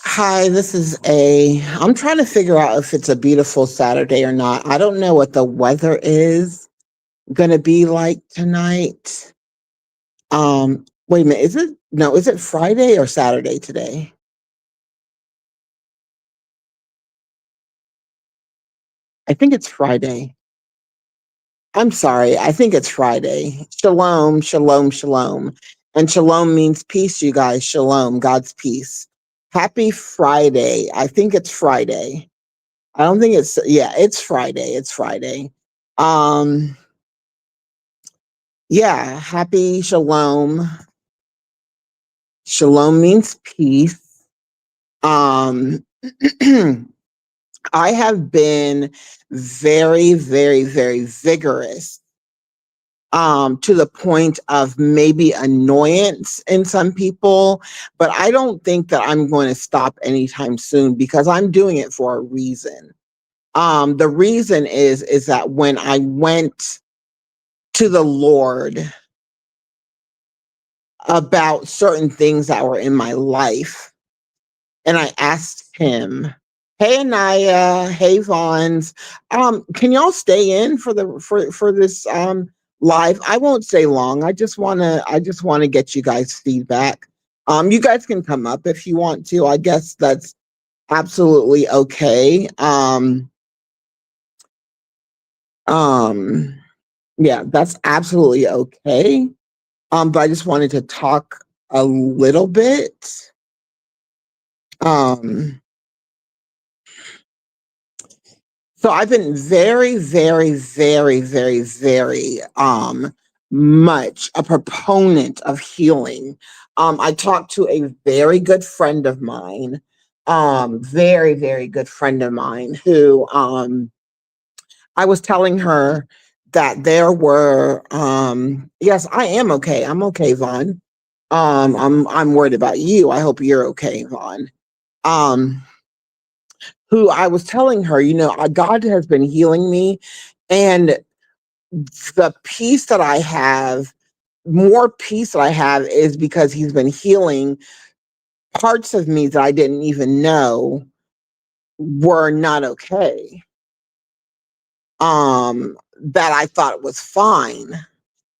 Hi, I'm trying to figure out if it's a beautiful Saturday or not. I don't know what the weather is going to be like tonight. Wait a minute. Is it Friday or Saturday today? I think it's Friday. I'm sorry. I think it's Friday. Shalom, shalom, shalom. And shalom means peace, you guys. Shalom, God's peace. Happy Friday. I think it's Friday. I don't think yeah, it's Friday. It's Friday. Um, yeah, happy shalom. Shalom means peace. Um, I have been very, very, very vigorous, to the point of maybe annoyance in some people, but I don't think that I'm going to stop anytime soon because I'm doing it for a reason. The reason is that when I went to the Lord about certain things that were in my life, and I asked him, "Hey Anaya, hey Vons, can y'all stay in for this live? I won't stay long. I just wanna get you guys feedback. You guys can come up if you want to. I guess that's absolutely okay. Um, yeah, that's absolutely okay. But I just wanted to talk a little bit. Um, so I've been very, very, very, very, very much a proponent of healing. I talked to a very good friend of mine, very, very good friend of mine who I was telling her that there were yes, I am okay. I'm okay, Vaughn. I'm worried about you. I hope you're okay, Vaughn. Um, who I was telling her, God has been healing me, and the peace that I have, more peace that I have, is because He's been healing parts of me that I didn't even know were not okay. That I thought was fine.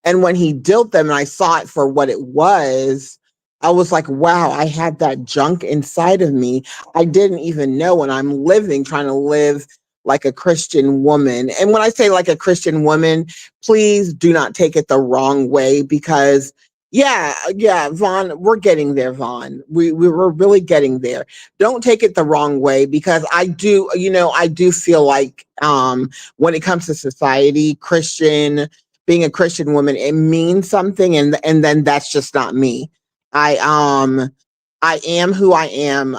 And when He dealt them and I saw it for what it was, I was like, wow, I had that junk inside of me. I didn't even know. And I'm trying to live like a Christian woman. And when I say like a Christian woman, please do not take it the wrong way, because yeah, Vaughn, we're getting there, Vaughn. We were really getting there. Don't take it the wrong way, because I do feel like when it comes to society, being a Christian woman, it means something, and then that's just not me. I um I am who I am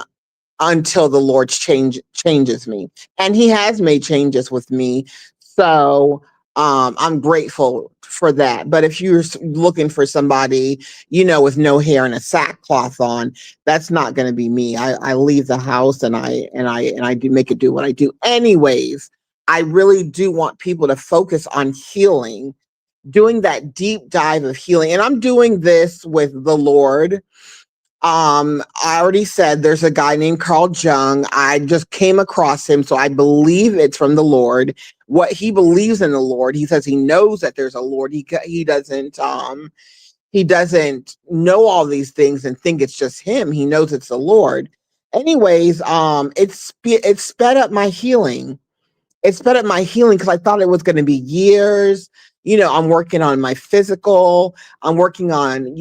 until the Lord changes me. And He has made changes with me. So I'm grateful for that. But if you're looking for somebody, with no hair and a sackcloth on, that's not going to be me. I leave the house, and I do make it do what I do. Anyways, I really do want people to focus on healing, doing that deep dive of healing. And I'm doing this with the Lord. I already said there's a guy named Carl Jung. I just came across him, so I believe it's from the Lord. What he believes in the Lord, he says he knows that there's a Lord. He doesn't know all these things and think it's just him. He knows it's the Lord. Anyways, it sped up my healing. It sped up my healing because I thought it was going to be years. I'm working on my physical. I'm working on,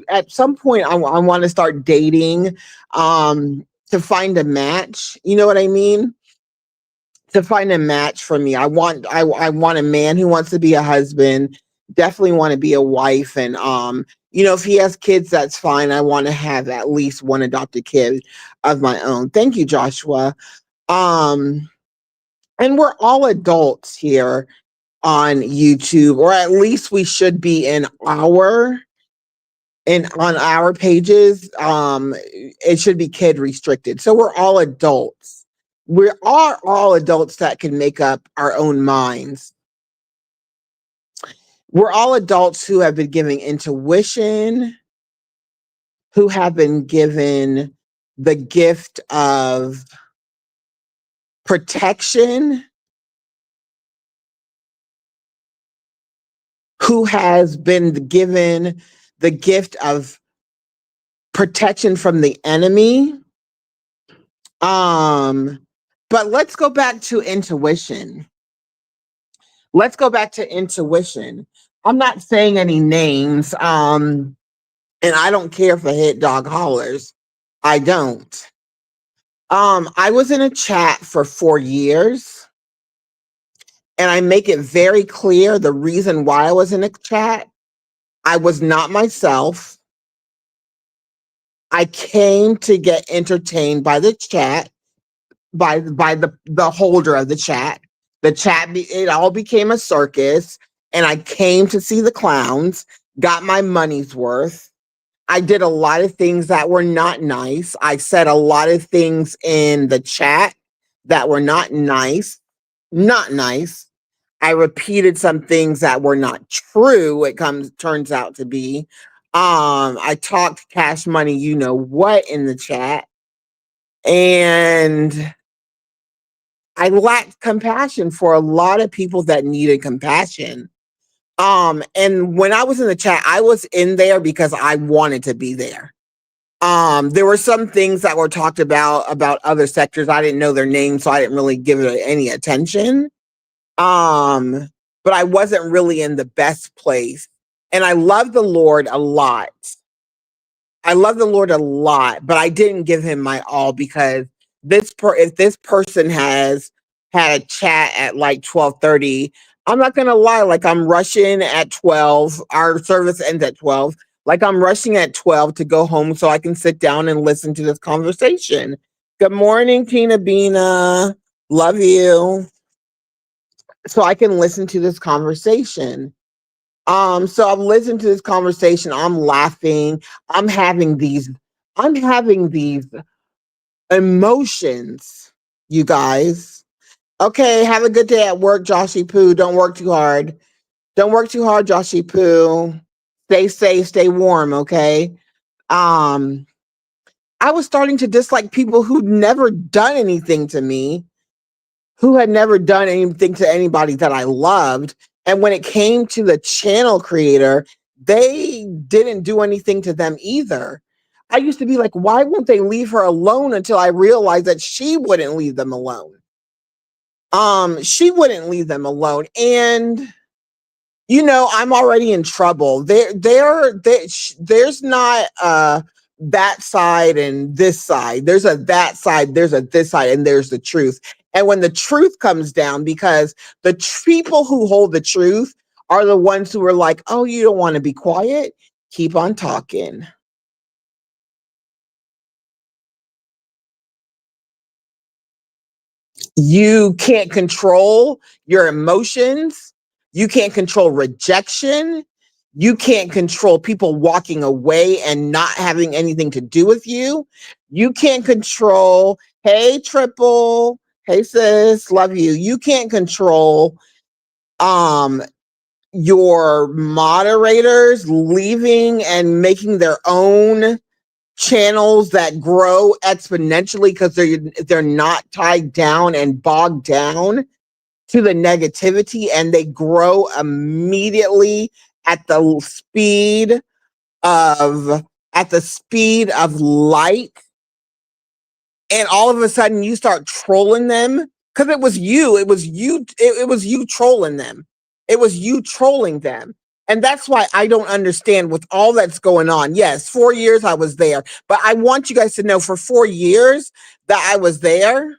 at some point I want to start dating, to find a match. You know what I mean? To find a match for me. I want a man who wants to be a husband, definitely want to be a wife. And, if he has kids, that's fine. I want to have at least one adopted kid of my own. Thank you, Joshua. Um, and we're all adults here on YouTube, or at least we should be on our pages. It should be kid restricted. So we're all adults. We are all adults that can make up our own minds. We're all adults who have been given intuition, who have been given the gift of protection, who has been given the gift of protection from the enemy. But let's go back to intuition. Let's go back to intuition. I'm not saying any names, and I don't care if a hit dog hollers. I don't. I was in a chat for 4 years, and I make it very clear the reason why I was in a chat. I was not myself. I came to get entertained by the chat, by the holder of the chat. The chat, it all became a circus, and I came to see the clowns, got my money's worth. I did a lot of things that were not nice. I said a lot of things in the chat that were not nice. Not nice. I repeated some things that were not true. Turns out to be. I talked cash money, you know what, in the chat, and I lacked compassion for a lot of people that needed compassion. And when I was in the chat, I was in there because I wanted to be there. There were some things that were talked about other sectors. I didn't know their names, so I didn't really give it any attention. But I wasn't really in the best place. And I love the Lord a lot. I love the Lord a lot, but I didn't give him my all, because if this person has had a chat at like 12:30, I'm not gonna lie, like I'm rushing at 12. Our service ends at 12. Like I'm rushing at 12 to go home so I can sit down and listen to this conversation. Good morning, Tina Bina. Love you. So I can listen to this conversation. So I'm listening to this conversation, I'm laughing, I'm having these, I'm having these emotions, you guys. Okay, have a good day at work, Joshy Poo. Don't work too hard. Don't work too hard, Joshy Poo. Stay safe, stay warm, okay? Um, I was starting to dislike people who'd never done anything to me, who had never done anything to anybody that I loved. And when it came to the channel creator, they didn't do anything to them either. I used to be like, why won't they leave her alone, until I realized that she wouldn't leave them alone. She wouldn't leave them alone. And I'm already in trouble. There's not that side and this side. There's a that side, there's a this side, and there's the truth. And when the truth comes down, because the people who hold the truth are the ones who are like, oh, you don't want to be quiet? Keep on talking. You can't control your emotions. You can't control rejection. You can't control people walking away and not having anything to do with you. You can't control, hey, Triple, hey, sis, love you. You can't control your moderators leaving and making their own channels that grow exponentially, because they're not tied down and bogged down to the negativity, and they grow immediately at the speed of light. And all of a sudden you start trolling them, because it was you trolling them. It was you trolling them. And that's why I don't understand with all that's going on. Yes, 4 years I was there, but I want you guys to know, for 4 years that I was there,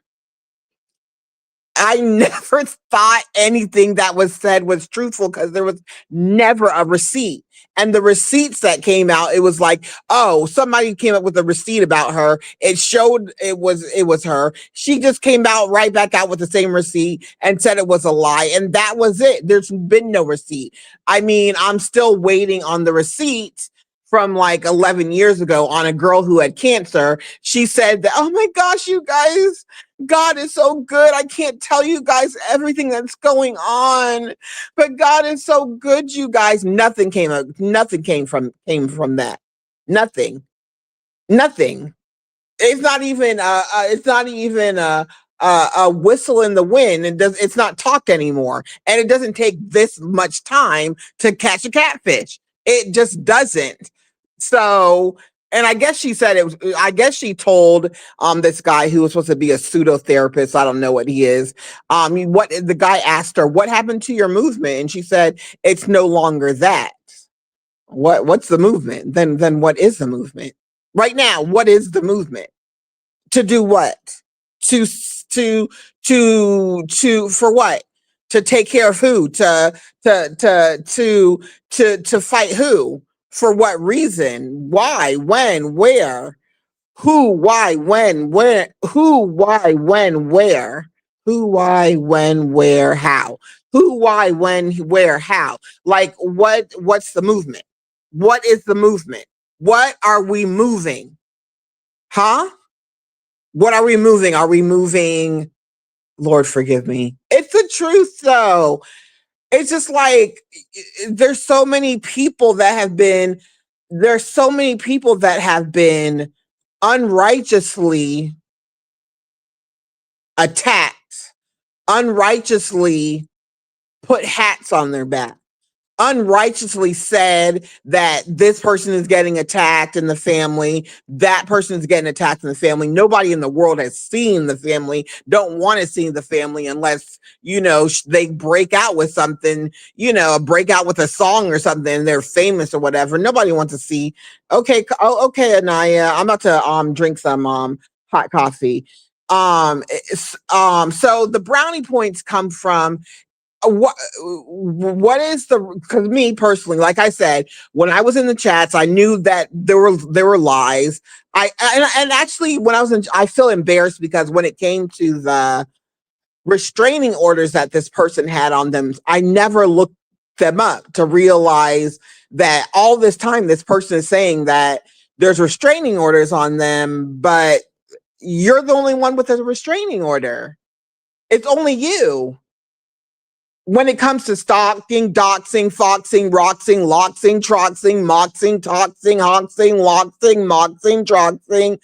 I never thought anything that was said was truthful, because there was never a receipt. And the receipts that came out, it was like, oh, somebody came up with a receipt about her. It showed it was her. She just came out right back out with the same receipt and said it was a lie. And that was it. There's been no receipt. I mean, I'm still waiting on the receipt from like 11 years ago on a girl who had cancer. She said that, oh my gosh, you guys, God is so good. I can't tell you guys everything that's going on, but God is so good, you guys. Nothing came up. Nothing came from that. Nothing. Nothing. It's not even a whistle in the wind. It's not talk anymore, and it doesn't take this much time to catch a catfish. It just doesn't. So, and I guess she said it was. I guess she told this guy who was supposed to be a pseudo therapist. I don't know what he is. What the guy asked her, "What happened to your movement?" And she said, "It's no longer that." What's the movement? Then what is the movement? Right now, what is the movement? To do what? To for what? To take care of who? To fight who? For what reason? Why? When? Where? Who? Why? When? Where? Who? Why? When? Where? Who? Why? When? Where? How? Who? Why? When? Where? How? Like what? What's the movement? What is the movement? What are we moving? Huh? What are we moving? Are we moving? Lord, forgive me. It's the truth, though. It's just like there's so many people that have been, there's so many people that have been unrighteously attacked, unrighteously put hats on their back, unrighteously said that this person is getting attacked in the family, that person is getting attacked in the family. Nobody in the world has seen the family, don't want to see the family unless, they break out with something, break out with a song or something, they're famous or whatever. Nobody wants to see. Okay, okay, Anaya, I'm about to drink some hot coffee. So the brownie points come from what is the, because me personally, like I said, when I was in the chats, I knew that there were lies. And actually when I feel embarrassed because when it came to the restraining orders that this person had on them, I never looked them up to realize that all this time this person is saying that there's restraining orders on them, but you're the only one with a restraining order. It's only you. When it comes to stalking, doxing, foxing, roxing, loxing, troxing, moxing, toxing, hoxing, loxing, moxing, troxing.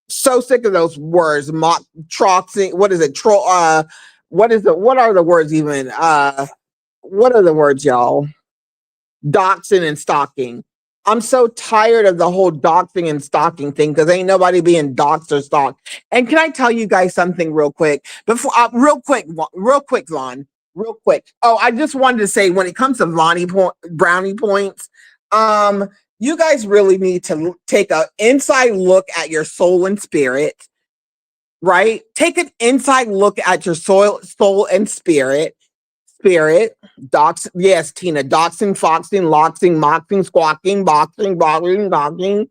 So sick of those words. Mock, troxing. What is it? What are the words even? What are the words, y'all? Doxing and stalking. I'm so tired of the whole doxing and stalking thing because ain't nobody being doxed or stalked. And can I tell you guys something real quick? Before, real quick, Vaughn, real quick. Oh, I just wanted to say when it comes to brownie points, you guys really need to take an inside look at your soul and spirit. Right? Take an inside look at your soul and spirit, yes, Tina, doxing, foxing, loxing, moxing, squawking, boxing, boggling, dogging.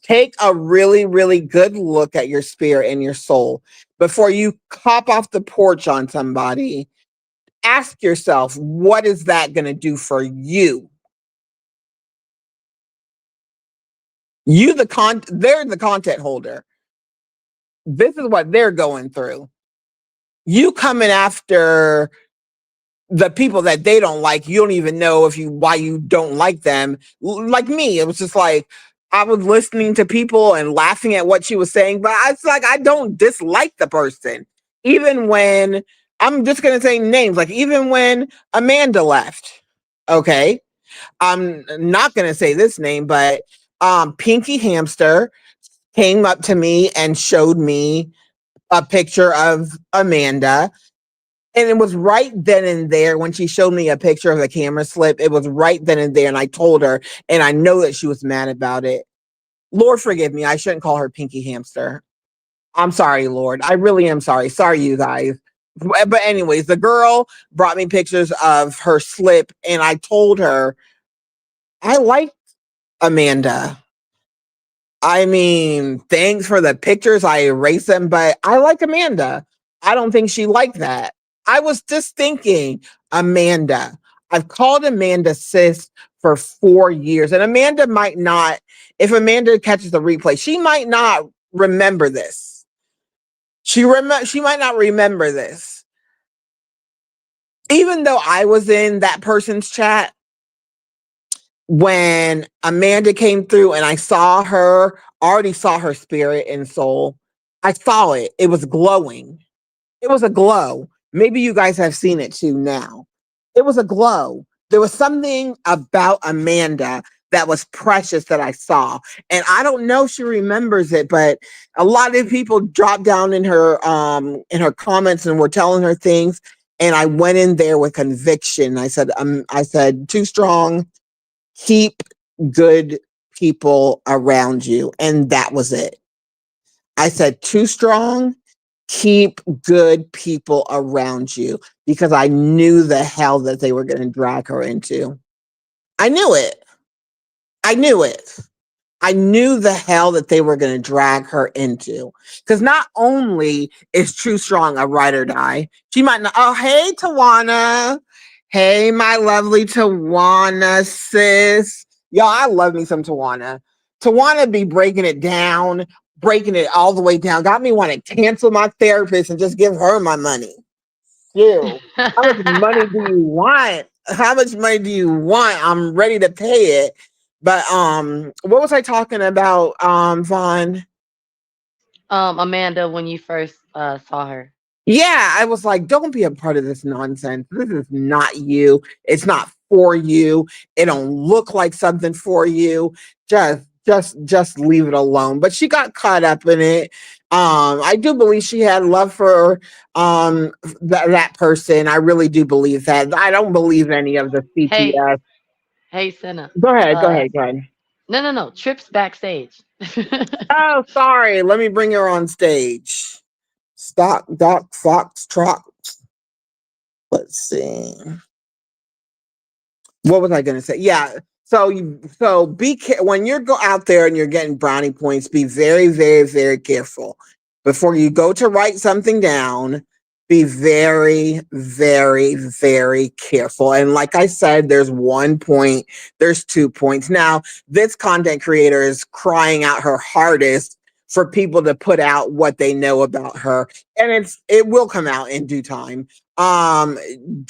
Take a really, really good look at your spirit and your soul before you hop off the porch on somebody. Ask yourself, what is that going to do for you? They're the content holder. This is what they're going through. You coming after the people that they don't like, you don't even know why you don't like them. Like me, it was just like I was listening to people and laughing at what she was saying, but it's like I don't dislike the person. Even when I'm just gonna say names, like even when Amanda left, okay, I'm not gonna say this name, but Pinky Hamster came up to me and showed me a picture of Amanda. And it was right then and there when she showed me a picture of the camera slip. It was right then and there. And I told her, and I know that she was mad about it. Lord, forgive me. I shouldn't call her Pinky Hamster. I'm sorry, Lord. I really am sorry. Sorry, you guys. But, anyways, the girl brought me pictures of her slip, and I told her, I like Amanda. I mean, thanks for the pictures. I erased them, but I like Amanda. I don't think she liked that. I was just thinking, Amanda. I've called Amanda sis for 4 years, and Amanda might not, if Amanda catches the replay, she might not remember this. She might not remember this. Even though I was in that person's chat, when Amanda came through and I saw her, already saw her spirit and soul. I saw it. It was glowing. It was a glow. Maybe you guys have seen it too now. It was a glow. There was something about Amanda that was precious that I saw. And I don't know if she remembers it, but a lot of people dropped down in her comments and were telling her things. And I went in there with conviction. I said, too strong, keep good people around you. And that was it. I said, too strong, keep good people around you because I knew the hell that they were going to drag her into. I knew it. I knew it. I knew the hell that they were going to drag her into. Because not only is True Strong a ride or die, she might not. Oh, hey, Tawana. Hey, my lovely Tawana, sis. Y'all, I love me some Tawana. Tawana be breaking it down, breaking it all the way down. Got me want to cancel my therapist and just give her my money. You. How much money do you want? How much money do you want? I'm ready to pay it. But what was I talking about, Vaughn? Amanda, when you first saw her. Yeah, I was like, don't be a part of this nonsense. This is not you. It's not for you. It don't look like something for you. Just leave it alone. But she got caught up in it. I do believe she had love for that person. I really do believe that. I don't believe any of the Hey, CPS. hey, Senna. Go ahead, go Uh, ahead, go ahead. no, no, no. Trips backstage. Oh, sorry. Let me bring her on stage. Stock, Doc, Fox, Trot. Let's see. What was I going to say? Yeah. So when you're go out there and you're getting brownie points, be very, very, very careful before you go to write something down. Be very, very, very careful. And like I said, there's 1 point, there's 2 points. Now, this content creator is crying out her hardest for people to put out what they know about her, and it will come out in due time. um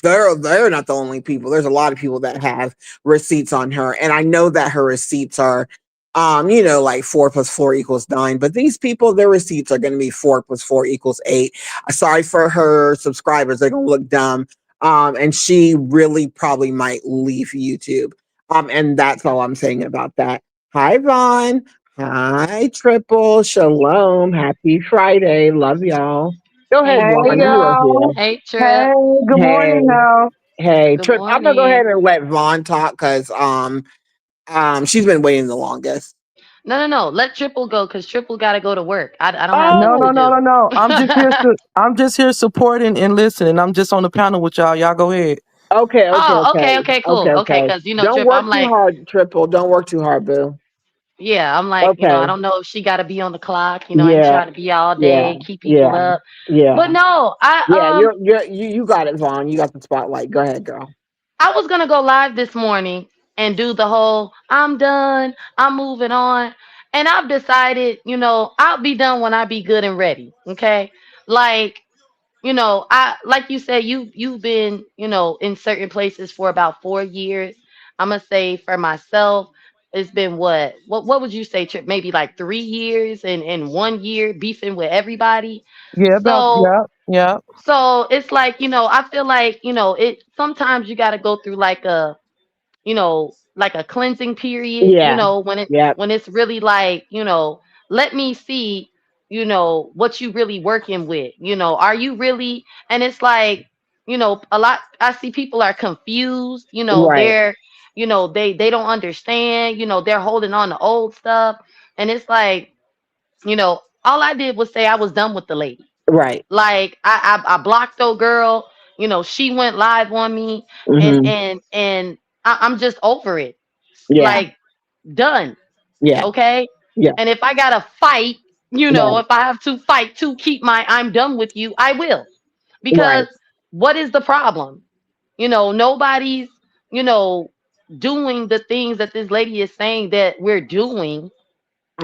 they're not the only people. There's a lot of people that have receipts on her, and I know that her receipts are like 4 plus 4 equals 9, but these people, their receipts are going to be 4 plus 4 equals 8. Sorry for her subscribers, they're going to look dumb. And she really probably might leave YouTube. And that's all I'm saying about that. Hi, Vaughn. Hi, Triple. Shalom. Happy Friday. Love y'all. Go Hey, ahead, Hey Vaughn. You Vaughn. were y'all. here. Hey, Trip. Hey, good Hey, morning now. hey, Good Trip. I'm gonna go morning. ahead and let Vaughn talk because she's been waiting the longest. No, no, no. Let Triple go because Triple got to go to work. I don't have No, nothing Oh, to no, no, do. no, no. I'm just here supporting and listening. I'm just on the panel with y'all. Y'all go ahead. okay, okay, Oh, okay, okay, okay, okay, cool. Okay, okay. because, Don't Trip, work I'm too like, hard, Triple. Don't work too hard, boo. yeah, I'm like, I Okay. don't know if she got to be on the clock. I ain't Yeah, trying to be all yeah, day, keep people yeah, up. But yeah, no, yeah. You got it, Vaughn. You got the spotlight. Go ahead, girl. I was gonna go live this morning and do the whole I'm done, I'm moving on. And I've decided, I'll be done when I be good and ready. Okay. Like, I like you said, you've been, in certain places for about 4 years. I'm gonna say for myself, it's been what would you say, Trip? Maybe like 3 years and in 1 year beefing with everybody. Yeah, about So yeah, yeah, it's like, I feel like, it sometimes you gotta go through like a cleansing period, Yeah, yep, when it's really like, let me see, what you really working with, are you really, and it's like, a lot, I see people are confused, right, they don't understand, they're holding on to old stuff. And it's like, all I did was say I was done with the lady. right. Like I blocked old girl. She went live on me, and Mm-hmm. I'm just over it. Yeah, Like, done. yeah, Okay. yeah. And if I gotta fight, Right, if I have to fight to keep my I'm done with you, I will. right. Because what is the problem? Nobody's, you know, doing the things that this lady is saying that we're doing.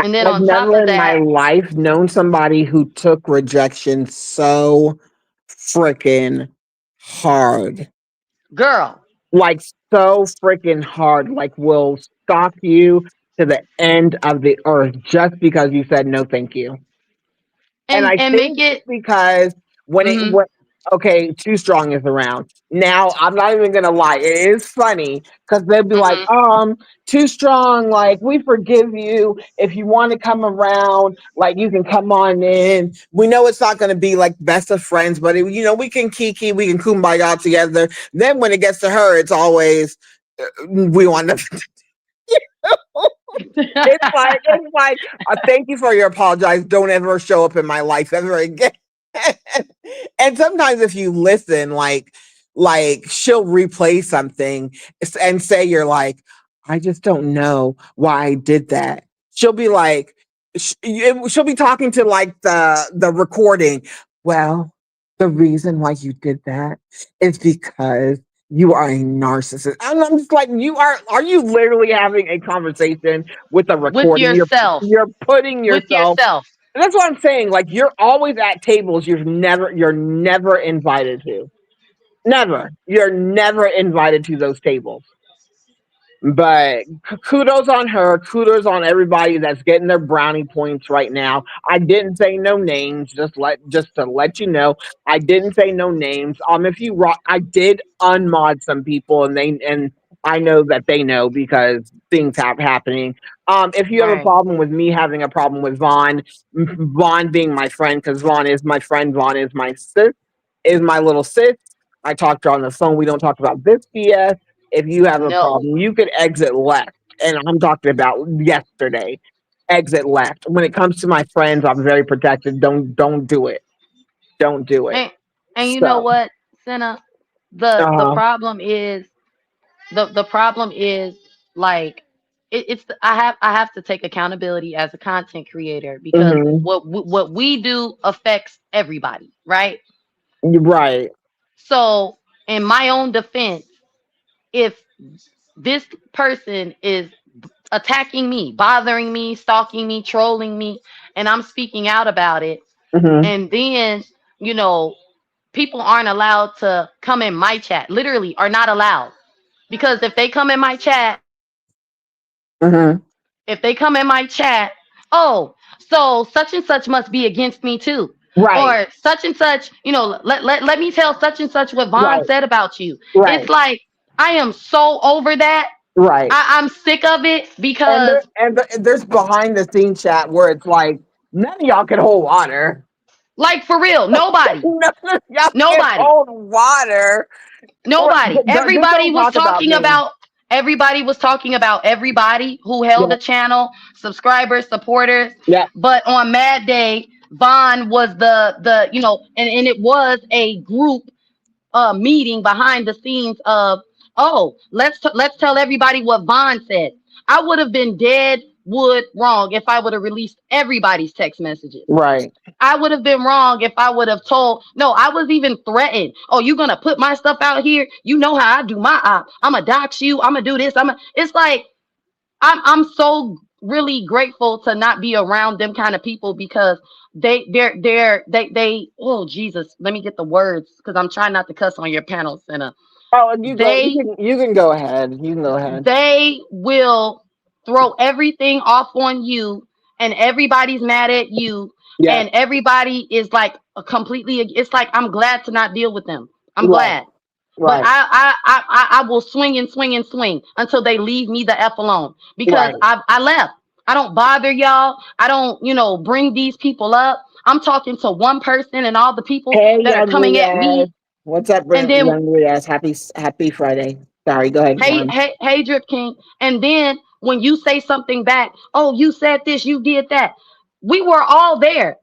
And then I've on top never of in my that, life known somebody who took rejection so freaking hard. girl, Like so freaking hard, like will stalk you to the end of the earth just because you said no, thank you. And I And make think it's it. because when it Hmm. when okay, Too Strong is around. Now, I'm not even gonna lie, it is funny because they'll be like, Hmm. Too Strong, like we forgive you. If you want to come around, like you can come on in. We know it's not gonna be like best of friends, but we can kiki, we can kumbaya together. Then when it gets to her, it's always we want to it's like, thank you for your apologize. Don't ever show up in my life ever again. And sometimes if you listen, like she'll replay something and say you're like, I just don't know why I did that. She'll be like, she'll be talking to like the recording. Well, the reason why you did that is because you are a narcissist. And I'm just like, are you literally having a conversation with a With recording? yourself. You're putting With yourself, yourself. and that's what I'm saying. Like you're always at tables you're never invited to. Never. You're never invited to those tables. But kudos on her. Kudos on everybody that's getting their brownie points right now. I didn't say no names. Just to let you know, I didn't say no names. If you rock, I did unmod some people, and I know that they know because things have happening. If you have a Right. problem with me having a problem with Vaughn, Vaughn being my friend, because Vaughn is my friend. Vaughn is my sis, is my little sis. I talked to her on the phone. We don't talk about this BS. If you have a No. problem, you could exit left. And I'm talking about yesterday. Exit left. When it comes to my friends, I'm very protected. Don't do it. Don't do it. And and you know So, what, Senna? The uh, problem is the problem is like it's I have to take accountability as a content creator because hmm, what we do affects everybody, right? right. So in my own defense, if this person is attacking me, bothering me, stalking me, trolling me, and I'm speaking out about it, Hmm, and then you know people aren't allowed to come in my chat, literally are not allowed, because if they come in my chat, hmm, if they come in my chat, oh, so such and such must be against me too. right, Or such and such, let me tell such and such what Vaughn right, said about you. It's right, like I am so over that. right. I'm sick of it And because there's behind the scene chat where it's like none of y'all can hold water. like for real, nobody, None of y'all can nobody, hold water. nobody. Just Everybody don't was talk about talking me. about everybody who held Yeah, the channel, subscribers, supporters. yeah, But on Mad Day, Vaughn was the and it was a group meeting behind the scenes of, oh, let's tell everybody what Vaughn said. I would have been dead wood wrong if I would have released everybody's text messages. right, I would have been wrong if I would have told. No, I was even threatened. Oh, you gonna put my stuff out here? You know how I do my op. I'm gonna dox you. I'm gonna do this. It's like I'm so really grateful to not be around them kind of people because they oh Jesus, let me get the words because I'm trying not to cuss on your panel, Center. oh, and you go. They You can go ahead. You can go ahead. they will throw everything off on you, and everybody's mad at you, Yeah. and everybody is like a completely. It's like I'm glad to not deal with them. I'm Right. glad. But Right. I will swing and swing and swing until they leave me the F alone because Right. I left. I don't bother y'all. I don't, bring these people up. I'm talking to one person and all the people Hey, that are young coming at Riaz. me. What's up, And then, young Riaz? Happy Friday. Sorry. Go ahead, hey, Juan. hey, hey, Drip King. And then when you say something back, oh, you said this, you did that. We were all there.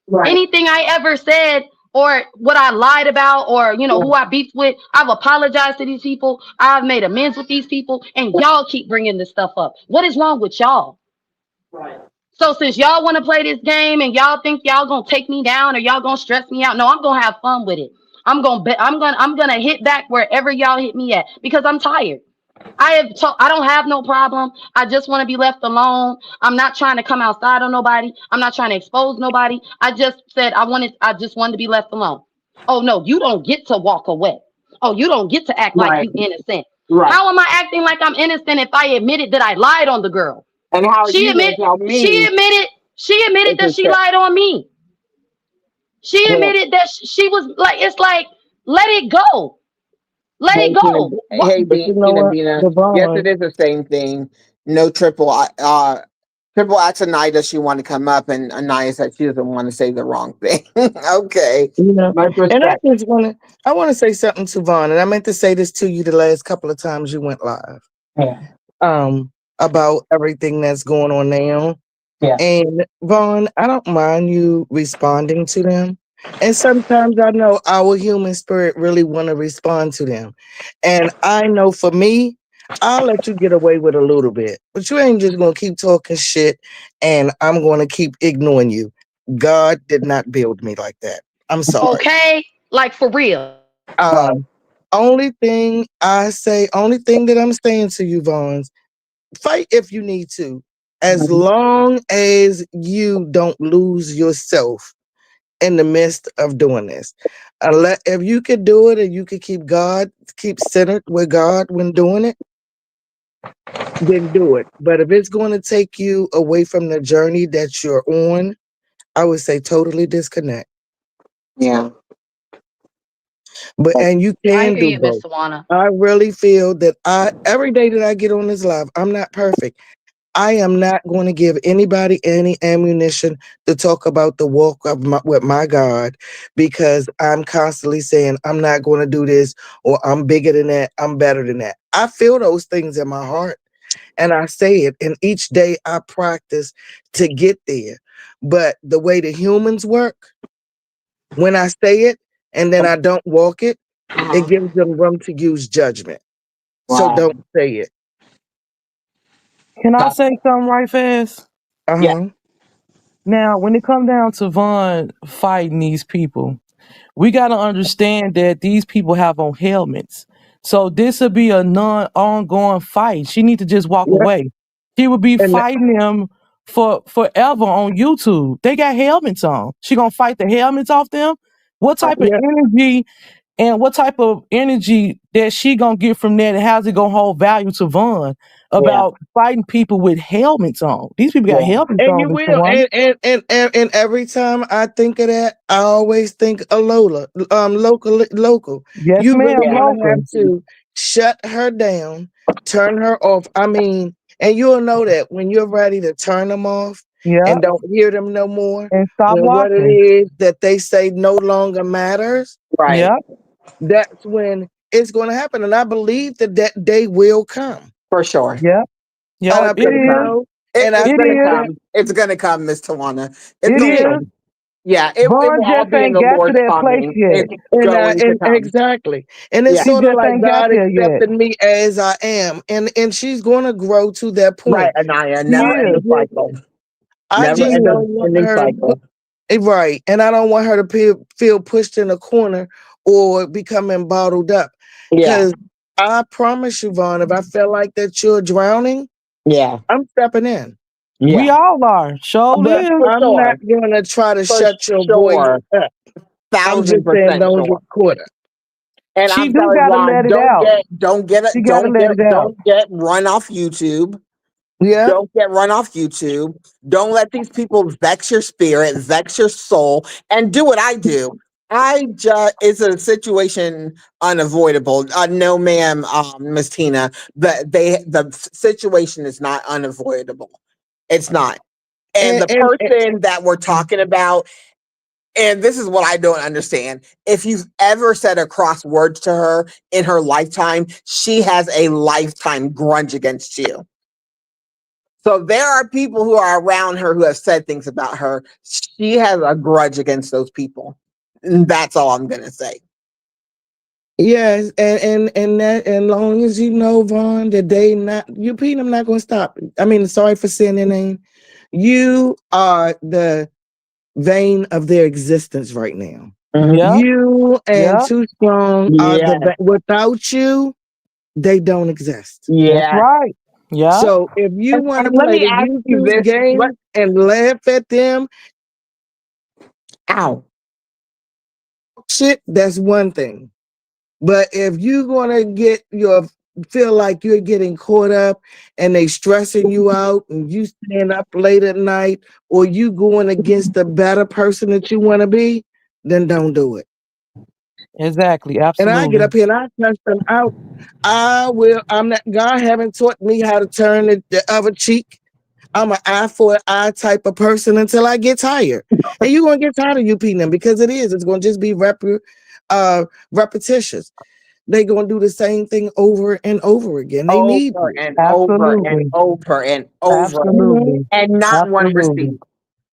Right. Anything I ever said or what I lied about or Right. who I beefed with, I've apologized to these people. I've made amends with these people, and y'all keep bringing this stuff up. What is wrong with y'all? Right. So since y'all want to play this game and y'all think y'all gonna take me down or y'all gonna stress me out, no, I'm gonna have fun with it. I'm gonna hit back wherever y'all hit me at because I'm tired. I don't have no problem. I just want to be left alone. I'm not trying to come outside on nobody. I'm not trying to expose nobody. I just wanted to be left alone. Oh no, you don't get to walk away. Oh, you don't get to act like Right. you innocent. Right. How am I acting like I'm innocent if I admitted that I lied on the girl? And how are She you admit gonna tell she me admitted she admitted it's that a she trip? lied on me. She Well, admitted that she was like, it's like, let it go. Let it Hey, Tina. go. What? Hey, but you know Tina, what, Bina. Yes, it Devon, is the same thing. No triple. Triple asked Anaya, does she want to come up? And Anaya said she doesn't want to say the wrong thing. Okay. you know, Much and respect. I want to say something to Vaughn, and I meant to say this to you the last couple of times you went live. Yeah. Um, about everything that's going on now. Yeah. And Vaughn, I don't mind you responding to them. And sometimes I know our human spirit really want to respond to them. And I know for me, I'll let you get away with a little bit, but you ain't just gonna keep talking shit and I'm gonna keep ignoring you. God did not build me like that. I'm sorry. Okay? Like for real. Right. Um, only thing that I'm saying to you, Vaughn, fight if you need to, as Mhm. long as you don't lose yourself in the midst of doing this. If you could do it and you could keep centered with God when doing it, then do it. But if it's going to take you away from the journey that you're on, I would say totally disconnect. Yeah. But and you I can hear do you, Miss both. Tawana. I really feel that I every day that I get on this live, I'm not perfect. I am not going to give anybody any ammunition to talk about the walk of with my God because I'm constantly saying I'm not going to do this or I'm bigger than that, I'm better than that. I feel those things in my heart and I say it, and each day I practice to get there. But the way the humans work, when I say it and then I don't walk it, it Uh-huh. gives them room to use judgment. So Wow. don't say it. Can I Got say something right fast? Uh Yeah. huh. Now, when it comes down to Vaughn fighting these people, we got to understand that these people have on helmets. So this would be a non-ongoing fight. She need to just walk Yeah. away. She would be And fighting them for forever on YouTube. They got helmets on. She gonna fight the helmets off them? What type of yeah. energy and what type of energy that she gonna get from that, and how's it gonna hold value to Vaughn Yeah. about fighting people with helmets on? These people got Yeah. helmets And on, you Mr. will. One. And every time I think of that, I always think of Lola, local. Yes, You ma'am, really Yeah. gonna have local. to shut her down, turn her off. I mean, and you'll know that when you're ready to turn them off Yep. and don't hear them no more, And stop when what it watching. is that they say no longer matters, Right. Yep. that's when it's gonna happen. And I believe that that day will come. For sure. Yep. And Yep. I It think, is. and I It's It gonna think is. that come. It's gonna come, Miss Tawana. It's It gonna yeah. is. come. Yeah, it Vaughn will all just be in ain't the got to Lord's that place timing. yet. It's going to And come. exactly, and it's Yeah. He sort of just like ain't got God there yet. accepted me as I am, and she's going to grow to that Right, point. Anaya. He Never end is. the cycle. I Never He just end is. the don't want ending her to cycle. right, and I don't want her to feel pushed in a corner or becoming bottled up. Yeah. Because I promise you, Vaughn, if I feel like that you're drowning, Yeah. I'm stepping in. We Yeah. all are. Sure But is. For I'm not sure. going to try to For shut your voice sure. up. I'm just Thousand saying, percent don't sure. get caught up. And She I'm do telling gotta Ron, let it out. She gotta let it out. don't get run off YouTube. Yeah. Don't get run off YouTube. Don't let these people vex your spirit, vex your soul, and do what I do. I just it's a situation unavoidable. No, ma'am, Miss Tina. The situation is not unavoidable. It's not. And the And person that we're talking about, and this is what I don't understand. If you've ever said a cross words to her in her lifetime, she has a lifetime grudge against you. So there are people who are around her who have said things about her. She has a grudge against those people. And that's all I'm gonna say. yes, and that and long as you know, Vaughn, that they not you Pete, I'm not gonna stop. I mean, sorry for saying their name. You are the vein of their existence right now. Mhm. Yep. You and Yep. Too Strong are Yeah, the without you, they don't exist. That's yeah. right. Yep. So if you want to Let play me the ask you YouTube this. What game and laugh at them, ow. shit, that's one thing. But if you're gonna get your feel like you're getting caught up and they stressing you out and you staying up late at night or you going against the better person that you want to be, then don't do it. Exactly. And I get up Absolutely. here and I cuss them out. I'm not, God haven't taught me how to turn the other cheek. I'm an eye for an eye type of person until I get tired. And you're going to get tired of you them because it is. It's going to just be repetitious. They're going to do the same thing over and over again. They need Over you. and over and Absolutely. over and over, Mhm. Absolutely. and not one Absolutely. receipt.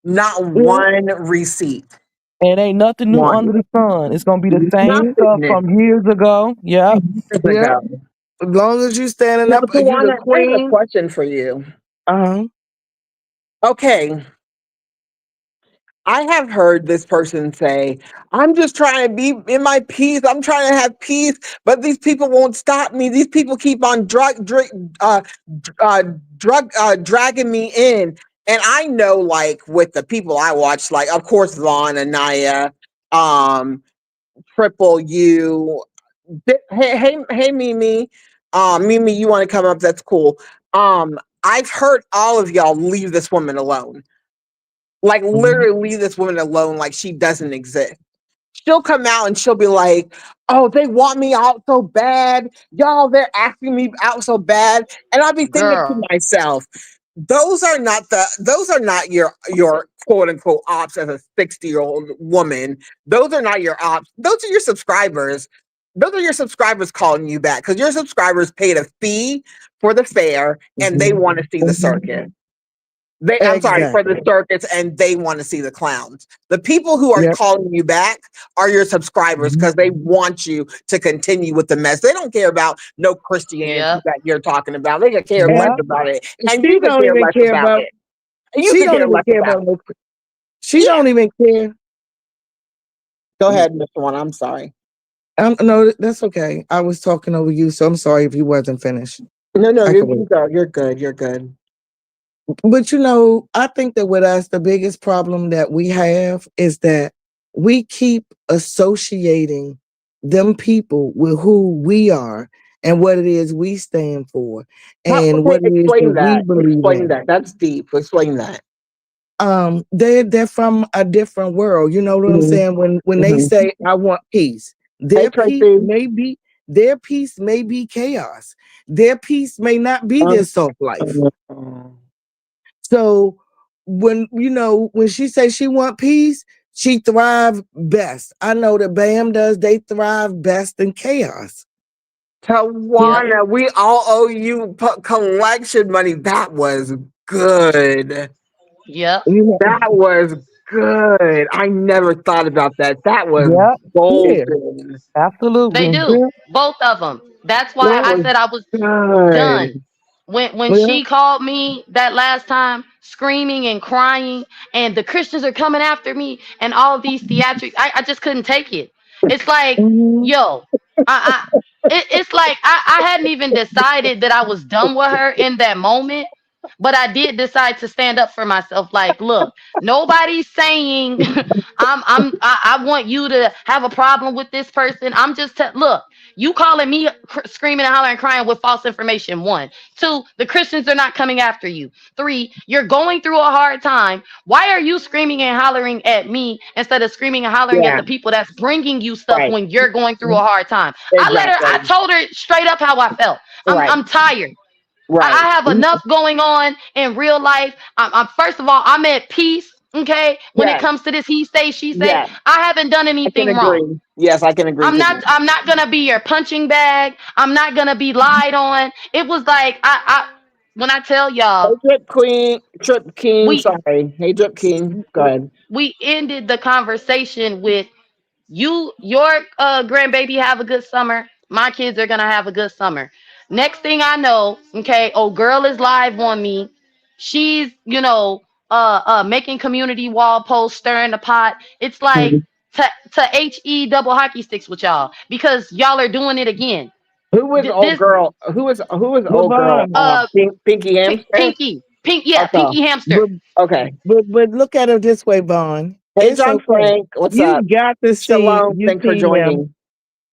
Not Yeah, one receipt. And ain't nothing new One. under the sun. It's gonna be the same stuff Nothing from years ago. Yep. years yeah. ago. As long as you standing Now, up, you the Tawana, I have a queen. question for you. Uh-huh. Okay, I have heard this person say, I'm just trying to be in my peace. I'm trying to have peace, but these people won't stop me. These people keep on uh, dragging me in. And I know, like, with the people I watch, like, of course, Vaughn, Anaya, um, Triple U. Hey, Mimi. Mimi, you want to come up? That's cool. I've heard all of y'all leave this woman alone. Like Mhm. literally leave this woman alone like she doesn't exist. She'll come out and she'll be like, "Oh, they want me out so bad. Y'all, they're asking me out so bad." And I'll be thinking to Girl. myself, those are not your quote unquote ops as a 60-year-old woman. Those are not your ops. Those are your subscribers. Those are your subscribers calling you back because your subscribers paid a fee for the fair and they Mhm. want to see the circus. I'm sorry, for the Exactly. circus, and they want to see the clowns. The people who are Yep. calling you back are your subscribers Mhm. because they want you to continue with the mess. They don't care about no Christianity Yep. that you're talking about. They could care less Yeah. Yeah. about it, and She you could don't care even less care about about. it. And you She could don't care even less care about about it. no. She Yeah. don't even care. Go ahead, Mr. One. I'm sorry. No, that's okay. I was talking over you, so I'm sorry if you wasn't finished. No, no, I you're could wait. you go. You're good. You're good. But I think that with us, the biggest problem that we have is that we keep associating them people with who we are and what it is we stand for and Okay, what it is that explain we that. believe Explain in. that. That's deep. Explain that. They're from a different world. You know what I'm Hmm. saying? When they Hmm. say I want peace, Hey, Tracy. their peace may be chaos. Their peace may not be Um, their soft life. um, So when she says she want peace, she thrive best. I know that Bam does. They thrive best in chaos. Yep. Tawana, we all owe you collection money. That was good. Yep. You know, That was good. I never thought about that. That was Yeah. yeah, golden. They Absolutely. do. yeah, Both of them. That's why That I was said I was done. good. When yeah. she called me that last time screaming and crying and the Christians are coming after me and all of these theatrics, I just couldn't take it. It's like, Mhm. yo, it's like I hadn't even decided that I was done with her in that moment, but I did decide to stand up for myself. Like, look, nobody's saying I want you to have a problem with this person. I'm just look, you calling me screaming and hollering and crying with false information. One, two, the Christians are not coming after you. Three, you're going through a hard time. Why are you screaming and hollering at me instead of screaming and hollering at Yeah, the people that's bringing you stuff right. when you're going through a hard time? I Exactly. told her straight up how I felt. Right. I'm tired. Right. I have enough going on in real life. First of all, I'm at peace. Okay, when it Yes. comes to this he say she say, Yes. I haven't done I can anything wrong. agree. Yes, I can agree to that. I'm not gonna be your punching bag. I'm not gonna be lied on. It was like I when I tell Hey, y'all Drip King. we Sorry. Hey, Drip King. Go ahead. we ended the conversation with your grandbaby have a good summer. My kids are gonna have a good summer. Next thing I know, okay, oh girl is live on me. She's making community wall posts, stirring the pot. It's like Mhm. to he double hockey sticks with y'all because y'all are doing it again. Who was old This girl? Who was But old girl? Vaughn, Pinky Hamster. Okay. Pinky hamster. but, Okay. but look at it this way, Vaughn. Hey, It's John okay. Frank. What's You up? got to see Shalom. Thanks for them. joining.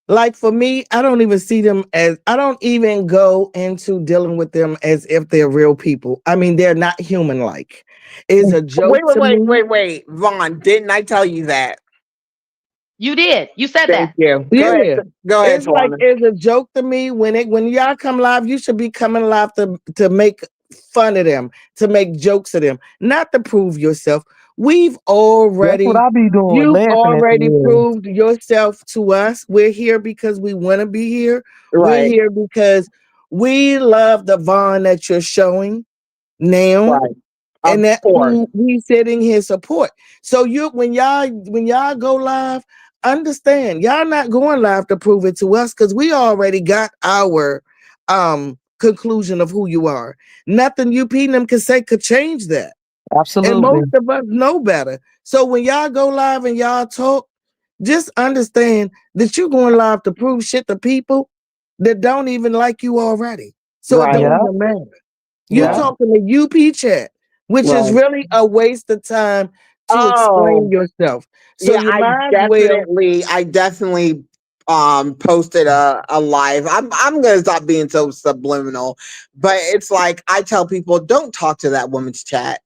Like for me, I don't even see them as, I don't even go into dealing with them as if they're real people. I mean, they're not human like. It's a joke to me. Wait. Vaughn, didn't I tell you that? You did. You said Thank that. you. Yeah. Go ahead, It's like Tawana. it's a joke to me when y'all come live, you should be coming live to make fun of them, to make jokes of them, not to prove yourself. We've That's what already I be doing, You've laughing at already the proved yourself to us. We're here because we want to be here. We're Right, here because we love the Vaughn that you're showing now, right. Of and that course. we sitting here support. So you when y'all go live, understand y'all not going live to prove it to us because we already got our conclusion of who you are. Nothing you P and them can say could change that. And Absolutely. most of us know better. So when y'all go live and y'all talk, just understand that you're going live to prove shit to people that don't even like you already. So it Right, don't Yeah, even matter. You yeah. right, talking to UP chat, which is right. really a waste of time to explain Oh, yourself. So yeah, you might as well. I definitely posted a live. I'm gonna stop being so subliminal, but it's like I tell people don't talk to that woman's chat.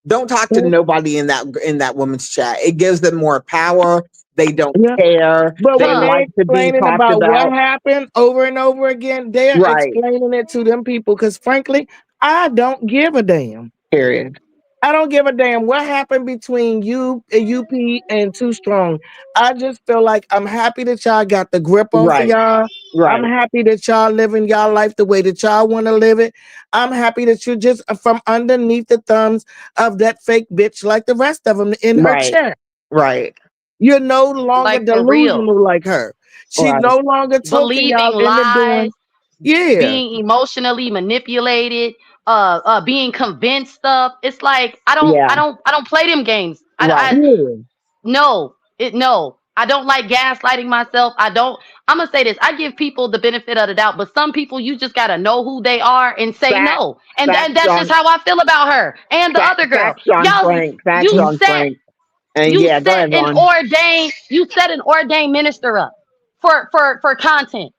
Don't talk to nobody in that woman's chat. It gives them more power. They don't Yeah. care. But They when Huh. they're like to be explaining talked about what about. happened over and over again, they're Right. explaining it to them people because frankly, I don't give a damn. Period. I don't give a damn what happened between you, UP, and Too Strong. I just feel like I'm happy that y'all got the grip off of Right. y'all. I'm Right. happy that y'all living y'all life the way that y'all want to live it. I'm happy that you're just from underneath the thumbs of that fake bitch like the rest of them in her Right. chat. Right. You're no longer Like for real. delusional like her. She's Right. no longer talking Believing y'all into lies, doing, yeah, being emotionally manipulated, being convinced stuff. It's like Yeah. I don't play them games. Right. yeah, No, no. I don't like gaslighting myself. I don't. I'm gonna say this. I give people the benefit of the doubt, but some people you just gotta know who they are and say Fact. no. And Facts that's just on how I feel about her and the other girl. facts on Y'all, Frank. Facts you on set Frank. And yeah, go ahead, Vaughn. you set an ordained minister up for content.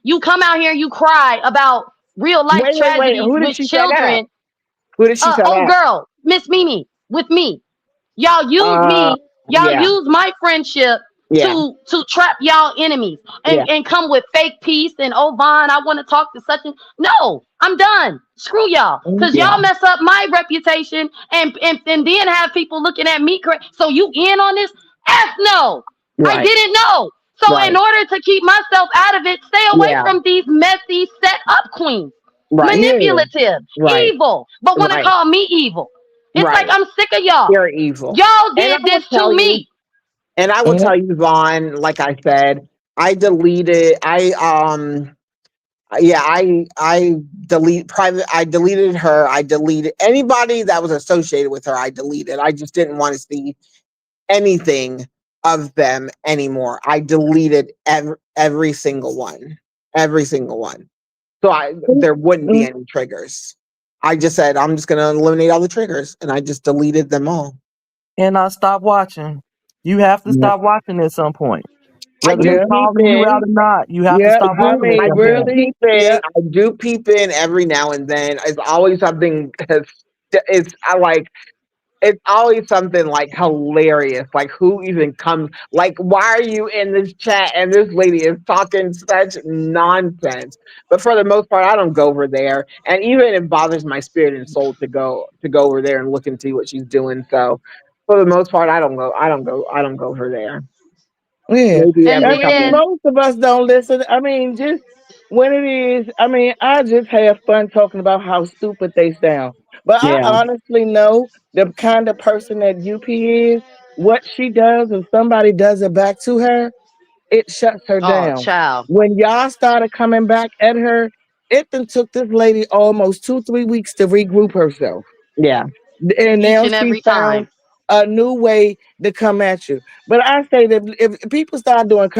You come out here, you cry about real life wait. tragedies Who did with she set up? children. Who did she set Oh up? girl, Miss Mimi with me. Y'all use Uh me. Y'all yeah. use my friendship Yeah. to trap y'all enemies Yeah. and come with fake peace and oh Vaughn, I want to talk to such and no, I'm done. Screw y'all. Cause Yeah. y'all mess up my reputation and then have people looking at me so you in on this? F no. I Right. didn't know. So in Right. order to keep myself out of it, stay away Yeah. from these messy set up queens. Right. Yeah. Manipulative, Right. evil, but want to Right. call me evil. It's like Right. I'm sick of y'all. You're evil. Y'all And I did will this tell to you, me. Vaughn, like I said, I deleted yeah, I I deleted her. I deleted anybody that was associated with her. I deleted. I just didn't want to see anything of them anymore. I deleted every single one. Every single one. So there wouldn't be Mhm. any triggers. I just said I'm just gonna eliminate all the triggers and I just deleted them all. And I stop watching. You have to Yeah. stop watching at some point. I Whether they do Yeah. peep calling you out in. or not, you have to Yeah. stop I watching at mean, I some do point. really. peep in. Yeah. I do peep in every now and then. It's always something. It's I like. It's always something like hilarious. Like who even comes? Like why are you in this chat and this lady is talking such nonsense? But for the most part, I don't go over there. And even it bothers my spirit and soul to go over there and look and see what she's doing. So for the most part, I don't go. I don't go over there. Yeah. Maybe And I every mean, couple. then most of us don't listen. I mean, just when it is, I mean, I just have fun talking about how stupid they sound. But I Yeah. honestly know the kind of person that UP is, what she does, and somebody does it back to her, it shuts her oh down. child. When y'all started coming back at her, it then took this lady almost 2, 3 weeks to regroup herself. Yeah. And Each now and she every found time. a new way to come at you. But I say that if people start doing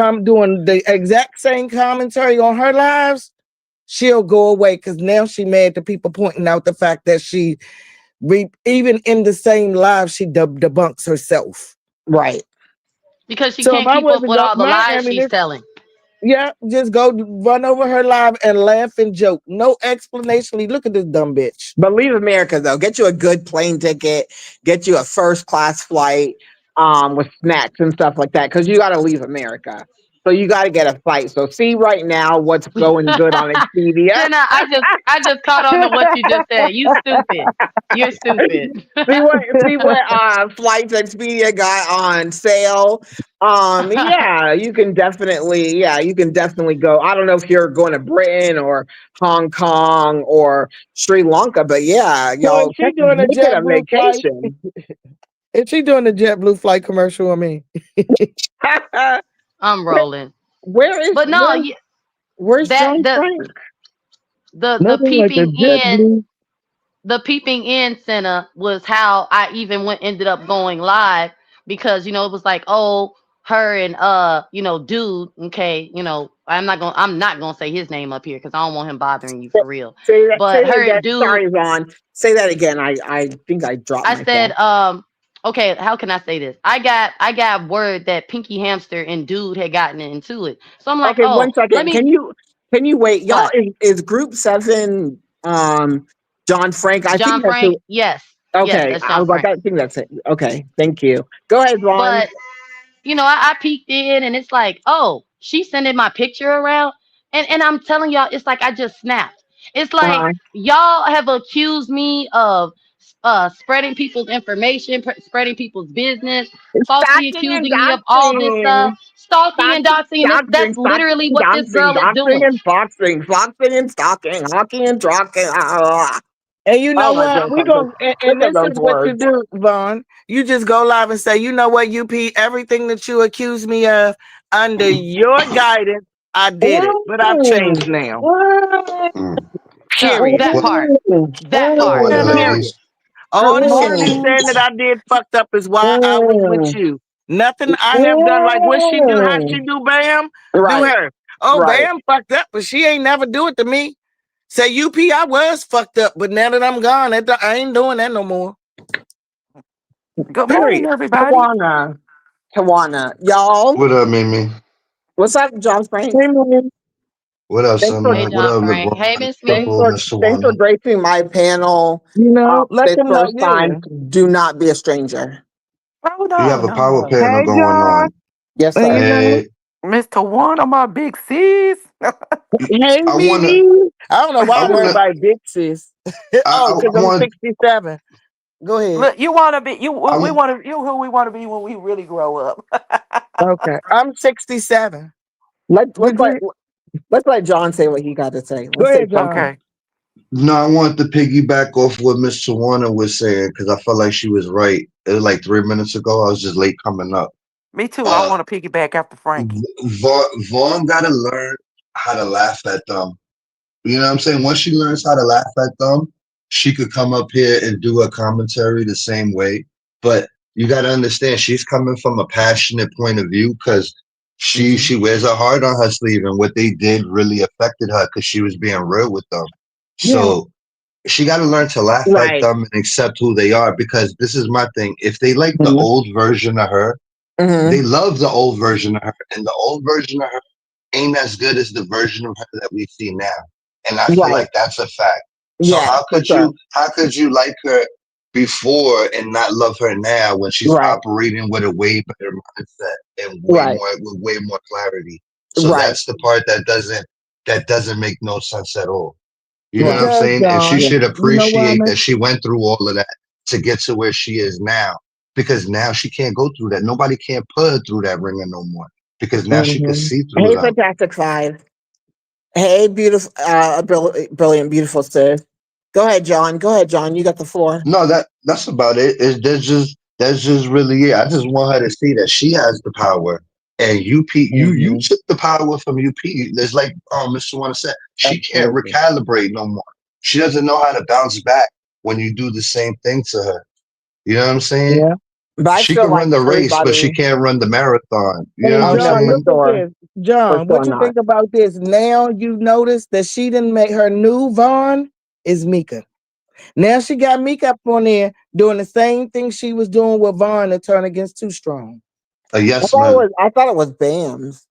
the exact same commentary on her lives, she'll go away because now she mad to people pointing out the fact that even in the same live she debunks herself. Right. Because she So if can't I keep up wasn't with going, all the my lies she's ammunition, telling. Yeah, just go run over her live and laugh and joke. No explanation. Look at this dumb bitch. But leave America though. Get you a good plane ticket. Get you a first class flight, with snacks and stuff like that. Because you got to leave America. So you got to get a flight. So see right now what's going good on Expedia. Jenna, I just caught on to what you just said. You stupid. You're stupid. See what flights Expedia got on sale. You can definitely go. I don't know if you're going to Britain or Hong Kong or Sri Lanka, but yeah, So is y'all she doing a make it a JetBlue flight? vacation. Is she doing a JetBlue flight commercial? I mean, I'm Where rolling. where is But no, where's that John the Frank? the nothing like a peeping in JetBlue. the peeping in center was how I even ended up going live, because it was like, oh, her and dude, okay, I'm not gonna say his name up here because I don't want him bothering you for real. Say But that her again. and dude, Sorry, Ron. Say that again. I think I dropped I myself. said, okay, how can I say this? I got word that Pinky Hamster and dude had gotten into it. So I'm like, Okay, oh, one let second. me Can you wait? Y'all what? is group seven John Frank? I think John that's Frank? who. Yes. Yes, Okay, that's I John was like, Frank. I think that's it. Okay, thank you. Go ahead, Ron. But I peeked in and it's like, oh, she's sending my picture around. And I'm telling y'all, it's like I just snapped. It's like Uh-huh. y'all have accused me of spreading people's information, spreading people's business, falsely Stalking and accusing me of all this stuff, doxing. stalking and Stalking, doxing. And doxing, that's stalking literally and what this doxing, girl is doxing doing. and boxing, foxing and stalking, hawking and drocking. And you know Oh my what? goodness, We I'm so going sick and of this is those what you words. do, Vaughn. You just go live and say, you know what, UP, everything that you accuse me of, under your guidance, I did it. But I've Mm, changed now. mm, Mm. Period. That What part. mm, That good part. morning, mm, Period. ladies. All Good the shit she's mm, morning. saying that I did fucked up is why I was with mm, you. Nothing I have done. Like what she do, how she mm. do Bam, do Right, her. Oh, right. Bam fucked up, but she ain't never do it to me. Say UP, I was fucked up, but now that I'm gone, I ain't doing that no more. Good morning, Period. everybody. Tawana, Tawana, y'all. What up, Mimi? What's up, John Frank? Hey, man. What up, Thanks for Hey, Summer? What John up, Frank. LeBron? Hey, Miss What's up, Me. thanks old for Mr. thanks for Warner? gracing my panel. You know, let This them know. first time. Yeah. Do not be a stranger. Oh We have no, a power no. panel Hey, going John. on. Yes, And you sir. know, Hey, Mr. One of my big sis. hey, I wanna, Mimi. I don't know I why I'm worried wanna, about big sis. Oh, because I I'm want, 67. Go ahead. Look, you wanna be you I we want. wanna you who we wanna be when we really grow up. Okay. I'm 67. Let's Would you? let John say what he got to say. Go Let's say ahead, John. something. Okay. No, I want to piggyback off what Mr. Warner was saying because I felt like she was right. It was like 3 minutes ago. I was just late coming up. Me too. I Uh, wanna piggyback after Frankie. Vaughn got to learn how to laugh at them. You know what I'm saying? Once she learns how to laugh at them, she could come up here and do a commentary the same way. But you got to understand, she's coming from a passionate point of view because Hmm. she wears her heart on her sleeve, and what they did really affected her because she was being real with them. Yeah. So she got to learn to laugh at Right. them and accept who they are. Because this is my thing: if they like the Hmm. old version of her, they Hmm. love the old version of her, and the old version of her ain't as good as the version of her that we see now. And I feel Right. like that's a fact. So Yeah, for sure. how could you like her before and not love her now when she's Right. operating with a way better mindset and Right. way more clarity? So Right. that's the part that doesn't make no sense at all. You know It what I'm Right. does, saying? And she John. Yeah. should You know why, appreciate that man? she went through all of that to get to where she is now. Because now she can't go through that. Nobody can't put her through that ringer no more. Because now she can Hmm. see through Hey, them. Fantastic Five. Hey, beautiful, brilliant, beautiful sis. Go ahead, John. Go ahead, John. You got the floor. No, that's about it. That's just really it. I just want her to see that she has the power. And you Hmm. took the power from UP. It's like Mr. Wanna said, she can't Absolutely. recalibrate no more. She doesn't know how to bounce back when you do the same thing to her. You know what I'm saying? Yeah. But I She feel can like run the race, but she everybody. can't run the marathon. You know what And Oh I'm no, John, for saying? look at sure, this. for John, what sure you not. think about this? Now you notice that she didn't make her new Vaughn is Mika. Now she got Mika up on there doing the same thing she was doing with Vaughn to turn against Too Strong. A yes man. I thought it was Bam's.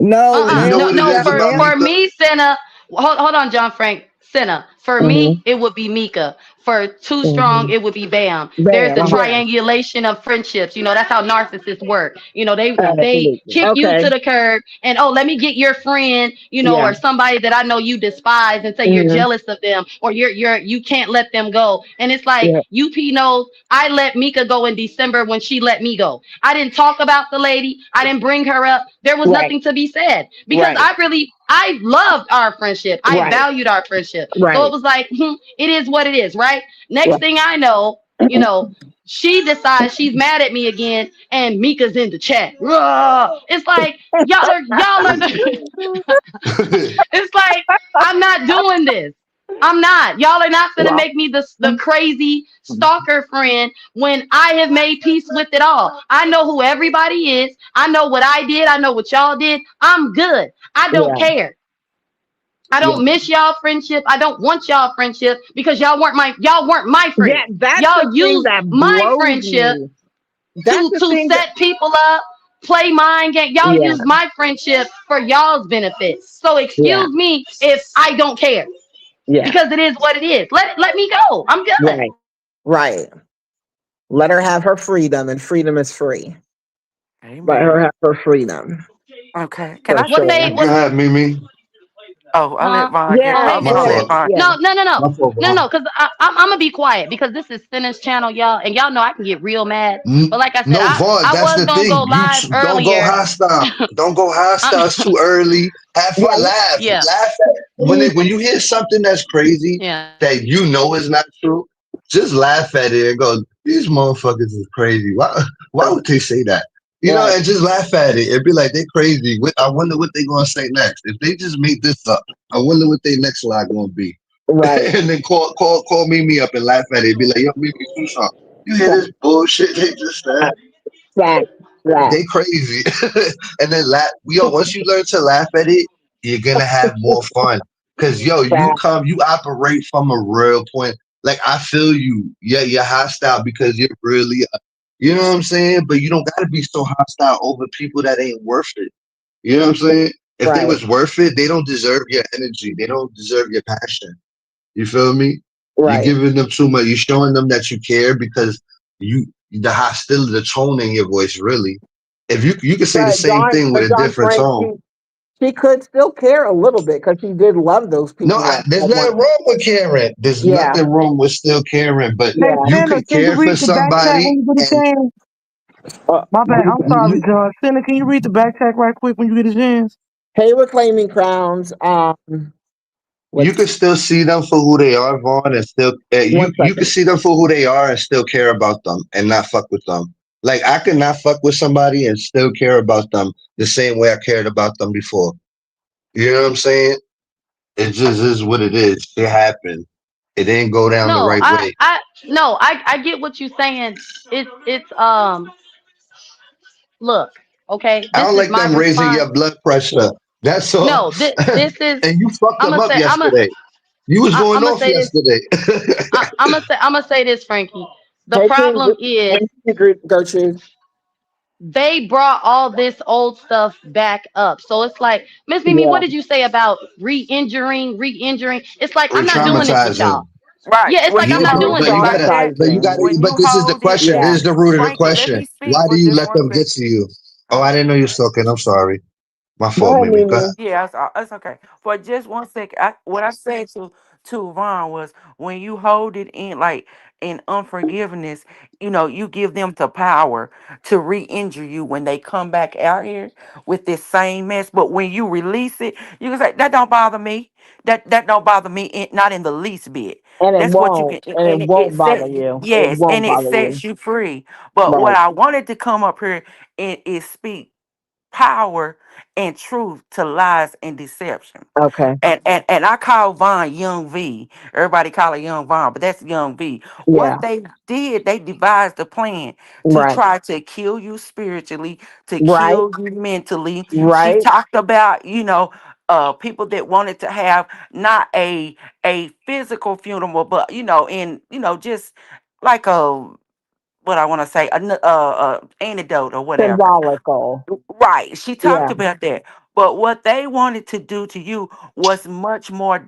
No, You know Nancy, what it you No, is got for about Nancy. Mika? me, Senna. Hold on, John Frank. Senna. For Hmm. me, it would be Mika. For Too Strong, Hmm. it would be Bam. There's Bam. a Yeah, triangulation of friendships. That's how narcissists work. They absolutely. kick you Okay. to the curb and, oh, let me get your friend, Yeah. or somebody that I know you despise, and say you're Hmm. jealous of them, or you can't let them go. And it's like, Yeah. UP knows I let Mika go in December when she let me go. I didn't talk about the lady. I didn't bring her up. There was Right. nothing to be said because Right. I loved our friendship. I Right. valued our friendship. So it Right. was like, it is what it is, right? Next Right. thing I know, she decides she's mad at me again, and Mika's in the chat. Ugh. It's like y'all are it's like, I'm not doing this. I'm not. Y'all are not gonna Well, make me the crazy stalker friend when I have made peace with it all. I know who everybody is. I know what I did. I know what y'all did. I'm good. I don't yeah. care. I Yeah. don't miss y'all friendship. I don't want y'all friendship because y'all weren't my Yeah. friends. That's the Y'all thing used that my blows friendship me. That's the to thing that, set people up, play mind game. Y'all yeah. use my friendship for y'all's benefit. So Yeah. excuse me if I don't care Yeah. because it is what it is. Let me go. I'm good. Right. Right. Let her have her freedom, and freedom is free. Let her Amen. have her freedom Okay. Can for I What speak they sure. Go what now? ahead, Mimi. Oh, I'll let huh? Vaughn get. Oh, Yeah. hey, I'm My gonna Yeah. let fault. Vaughn. Yeah. My fault, Vaughn. No, because I'm gonna be quiet because this is Sinners channel, y'all, and y'all know I can get real mad. But like I said, No, Vaughn, I that's was the gonna go thing. live Don't go earlier. hostile. Don't go hostile. It's too early. Have Yeah. fun. Laugh. Yeah, Laugh at when you hear something that's crazy yeah. that you know is not true. Just laugh at it and go, "These motherfuckers is crazy. Why would they say that?" Right. And just laugh at it and be like, "They crazy. I wonder what they gonna say next. If they just made this up, I wonder what their next lie gonna be." Right. And then call Mimi up and laugh at it. Be like, "Yo, Mimi, do something. You hear Fact. this bullshit they just said? Fact. Fact. They crazy." And then once you learn to laugh at it, you're gonna have more fun. Cause Fact. you operate from a real point. Like I feel you. Yeah, you're hostile because you're really, you know what I'm saying. But you don't gotta be so hostile over people that ain't worth it. You know what I'm saying? If they Right. was worth it, they don't deserve your energy. They don't deserve your passion. You feel me? You're Right. giving them too much. You're showing them that you care because the hostility, the tone in your voice, really. If you could say the same thing with But a John different Frank, tone. she could still care a little bit because she did love those No, people there's at one. nothing wrong with caring. There's Yeah, nothing wrong with still caring, but Hey, yeah. you Santa, could can you care for read the back chat somebody when you get a and chance? Uh, My bad. I'm sorry, you John. Santa, can you read the back chat right quick when you get a chance? hey, reclaiming crowns. you could Let's still see them for who they are, Vaughn, and still one you could second. see them for who they are and still care about them and not fuck with them. Like I could not fuck with somebody and still care about them the same way I cared about them before. You know what I'm saying? It just is what it is. It happened. It didn't go down the No, right way. I get what you're saying. It's look, okay, I this don't is like my them raising response. your blood pressure. That's all. No, this is And you fucked I'm them gonna up say yesterday. You was going I'm gonna off say this. yesterday. I'm gonna say this, Frankie. The Hey, King, problem is Gertrude. they brought all this old stuff back up. So it's like, Miss Mimi, Yeah, what did you say about re-injuring? It's like I'm not doing this with y'all. Re-traumatizing. Right. Yeah, it's When like Yeah, I'm you not hold doing but this it you with like gotta, you. that, but when you this is the hold it, question. yeah. This is the root of the Frankie, let question. me speak Why do for you just let one them get second. to you? Oh, I didn't know you were talking. I'm sorry. My Go fault, ahead, Mimi. Go ahead. Mimi. Yeah, it's okay. For just one second, what I said to Ron was when you hold it in like in unforgiveness, you give them the power to re-injure you when they come back out here with this same mess. But when you release it, you can say that don't bother me. That don't bother me, not in the least bit. And it That's what you won't, can, and it it won't bother sets you. It yes, won't and it bother you. sets you free. But what Right. I wanted to come up here and is speak power and truth to lies and deception. Okay. And I call Vaughn Young V. Everybody call it Young Vaughn, but that's Young V. What Yeah. they did, they devised a plan to Right. try to kill you spiritually, to Right. kill you mentally. She Right. talked about, people that wanted to have not a physical funeral, but just like a what I want to say, antidote or whatever. Symbolical. Right. She talked Yeah. about that. But what they wanted to do to you was much more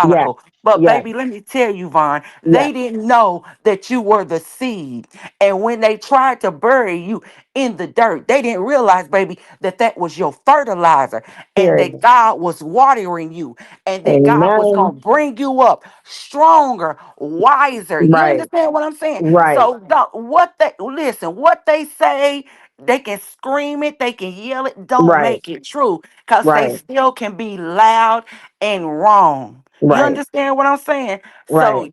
Yes. diabolical. But Yes. baby, let me tell you, Vaughn, Yes. they didn't know that you were the seed. And when they tried to bury you in the dirt, they didn't realize, baby, that that was your fertilizer and that Period. God was watering you and that God was Amen. going to bring you up stronger, wiser. You Right. understand what I'm saying? Right. So, what they listen, what they say, they can scream it, they can yell it, don't Right. make it true because they Right. still can be loud and wrong. You Right. understand what I'm saying? Right. So,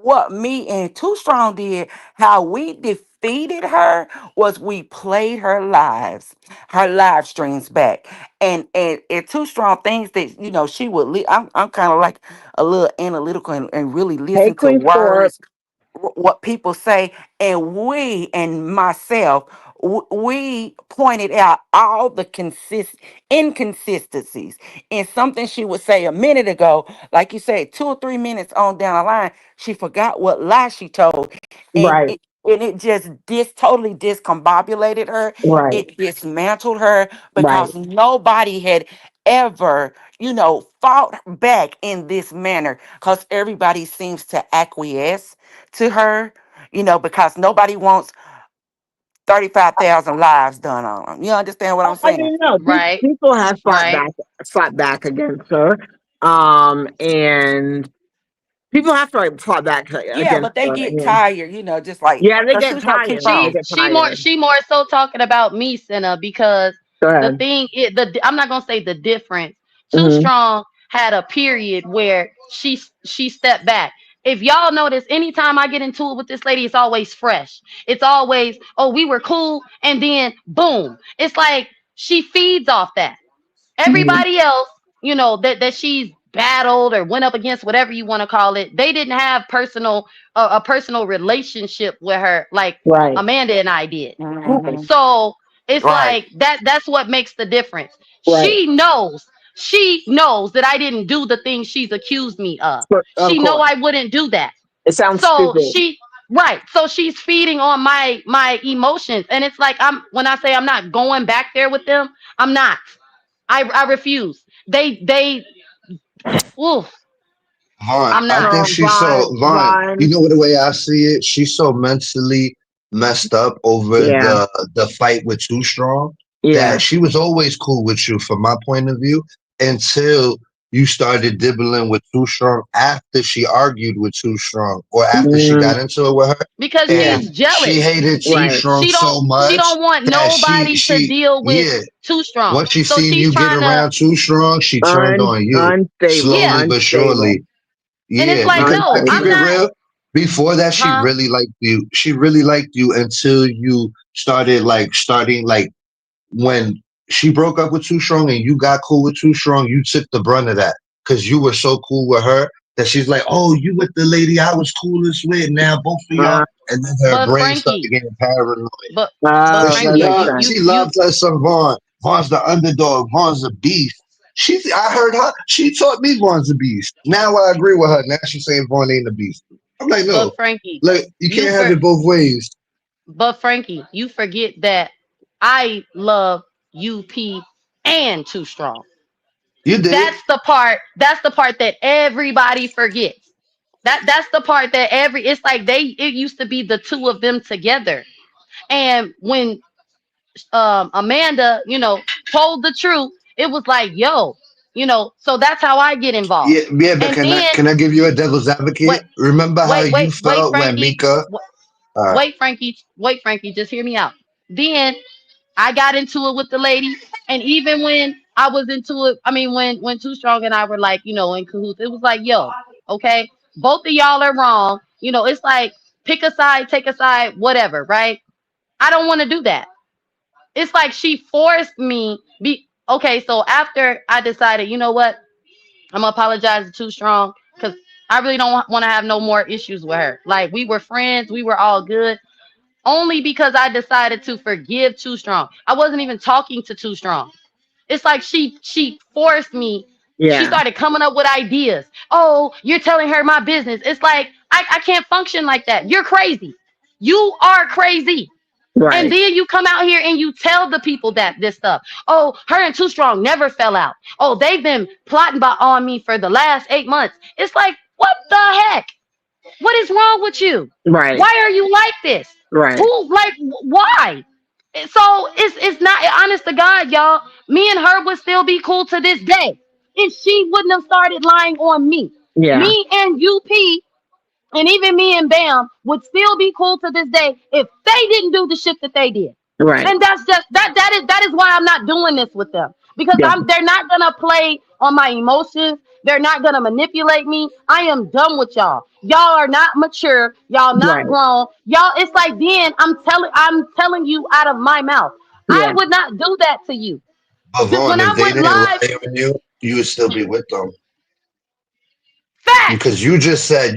what me and Too Strong did, how we defeated her was we played her live streams back. And Too Strong things that, she would, I'm kind of like a little analytical and really Hey, listen to Queen Scorp. words, what people say, and we and myself, we pointed out all the inconsistencies in something she would say a minute ago. Like you said, 2 or 3 minutes on down the line, she forgot what lie she told, and Right. it just totally discombobulated her. Right. It dismantled her Right. because nobody had ever, fought back in this manner, because everybody seems to acquiesce to her, because nobody wants 35,000 lives done on them. You understand what I'm I saying? mean, no, Right, people have right. fought back against her. And people have to like fought back Yeah, against but they her. get And tired, just like, yeah, they because she get was on Too tired. They Strong. She get she more tired. she more so talking about me, Senna, because Go the ahead. thing is I'm not gonna say the difference. Too Hmm. Strong had a period where she stepped back. If y'all notice, anytime I get into it with this lady, it's always fresh. It's always, oh, we were cool, and then boom. It's like she feeds off that. Hmm. Everybody else, that she's battled or went up against, whatever you want to call it, they didn't have a personal relationship with her like Right. Amanda and I did. Right. Hmm. So it's Right. like that's what makes the difference. Right. She knows that I didn't do the things she's accused me of. Of She know course. I wouldn't do that. It sounds So stupid. she's feeding on my emotions, and it's like, when I say I'm not going back there with them, I'm not. I refuse. They oof, Vaughn, I'm I not. think No, she's so Vaughn. You Vaughn. know what the way I see it, she's so mentally messed up over Yeah. the fight with Too Strong Yeah. that she was always cool with you, from my point of view, until you started dibbling with Too Strong after she argued with Too Strong or after she Mm, got into it with her, Because yeah. and she's she jealous. hated Too She Right. Strong she so don't she much don't want that nobody to deal with yeah, Too Strong. once she So seen she's you get trying to, around Too Strong, she turned on you Unstable. yeah. slowly but Unstable. surely. And it's Yeah, like, because I no, keep I'm it Unstable. not, real. Before that, she huh? really liked you. She really liked you until you started starting when she broke up with Too Strong and you got cool with Too Strong. You took the brunt of that because you were so cool with her that she's like, "Oh, you with the lady I was coolest with. Now both of y'all." Uh, And then her But brain started Frankie, getting paranoid. but but But she Frankie, that makes loved you sense. you she you loved her some Vaughn. Vaughn's the underdog. Vaughn's a beast. I heard her. She taught me Vaughn's a beast. Now I agree with her. Now she's saying Vaughn ain't a beast. I'm like, but no, Frankie, like you you can't have for it both ways. but Frankie, you forget that I love UP and Too Strong. You did. That's the part that everybody forgets. That's the part that it's like it used to be the two of them together. And when Amanda, told the truth, it was like, yo, so that's how I get involved. Yeah, yeah. But And can I then, can I give you a devil's wait, advocate? Remember how you wait, felt when Frankie, Mika? Uh, wait, Frankie, just hear me out. Then I got into it with the lady, and even when I was into it, I mean, when Too Strong and I were like, in cahoots, it was like, yo, okay, both of y'all are wrong. It's like, pick a side, take a side, whatever, right? I don't want to do that. It's like she forced me. Be okay. So after I decided, you know what, I'm gonna apologize to Too Strong, because I really don't want to have no more issues with her. Like, we were friends, we were all good, only because I decided to forgive Too Strong. I wasn't even talking to Too Strong. It's like she forced me. She Yeah. started coming up with ideas. Oh, you're telling her my business. It's like, I can't function like that. You're crazy. You are crazy. And Right. then you come out here and you tell the people that this stuff. Oh, her and Too Strong never fell out. Oh, they've been plotting on me for the last 8 months. It's like, what the heck? What is wrong with you? Right. Why are you like this? Right. Who like why? So it's not honest to God, y'all. Me and her would still be cool to this day if she wouldn't have started lying on me. Yeah. Me and UP and even me and Bam would still be cool to this day if they didn't do the shit that they did. Right. And that's just that is why I'm not doing this with them. Because Yeah. they're not gonna play on my emotions. They're not gonna manipulate me. I am done with y'all. Y'all are not mature. Y'all not Right. grown. Y'all, it's like then I'm telling you out of my mouth. I Yeah. would not do that to you. But When Vaughn, I if they went didn't live, lie on you, you would still be with them. facts. Because you just said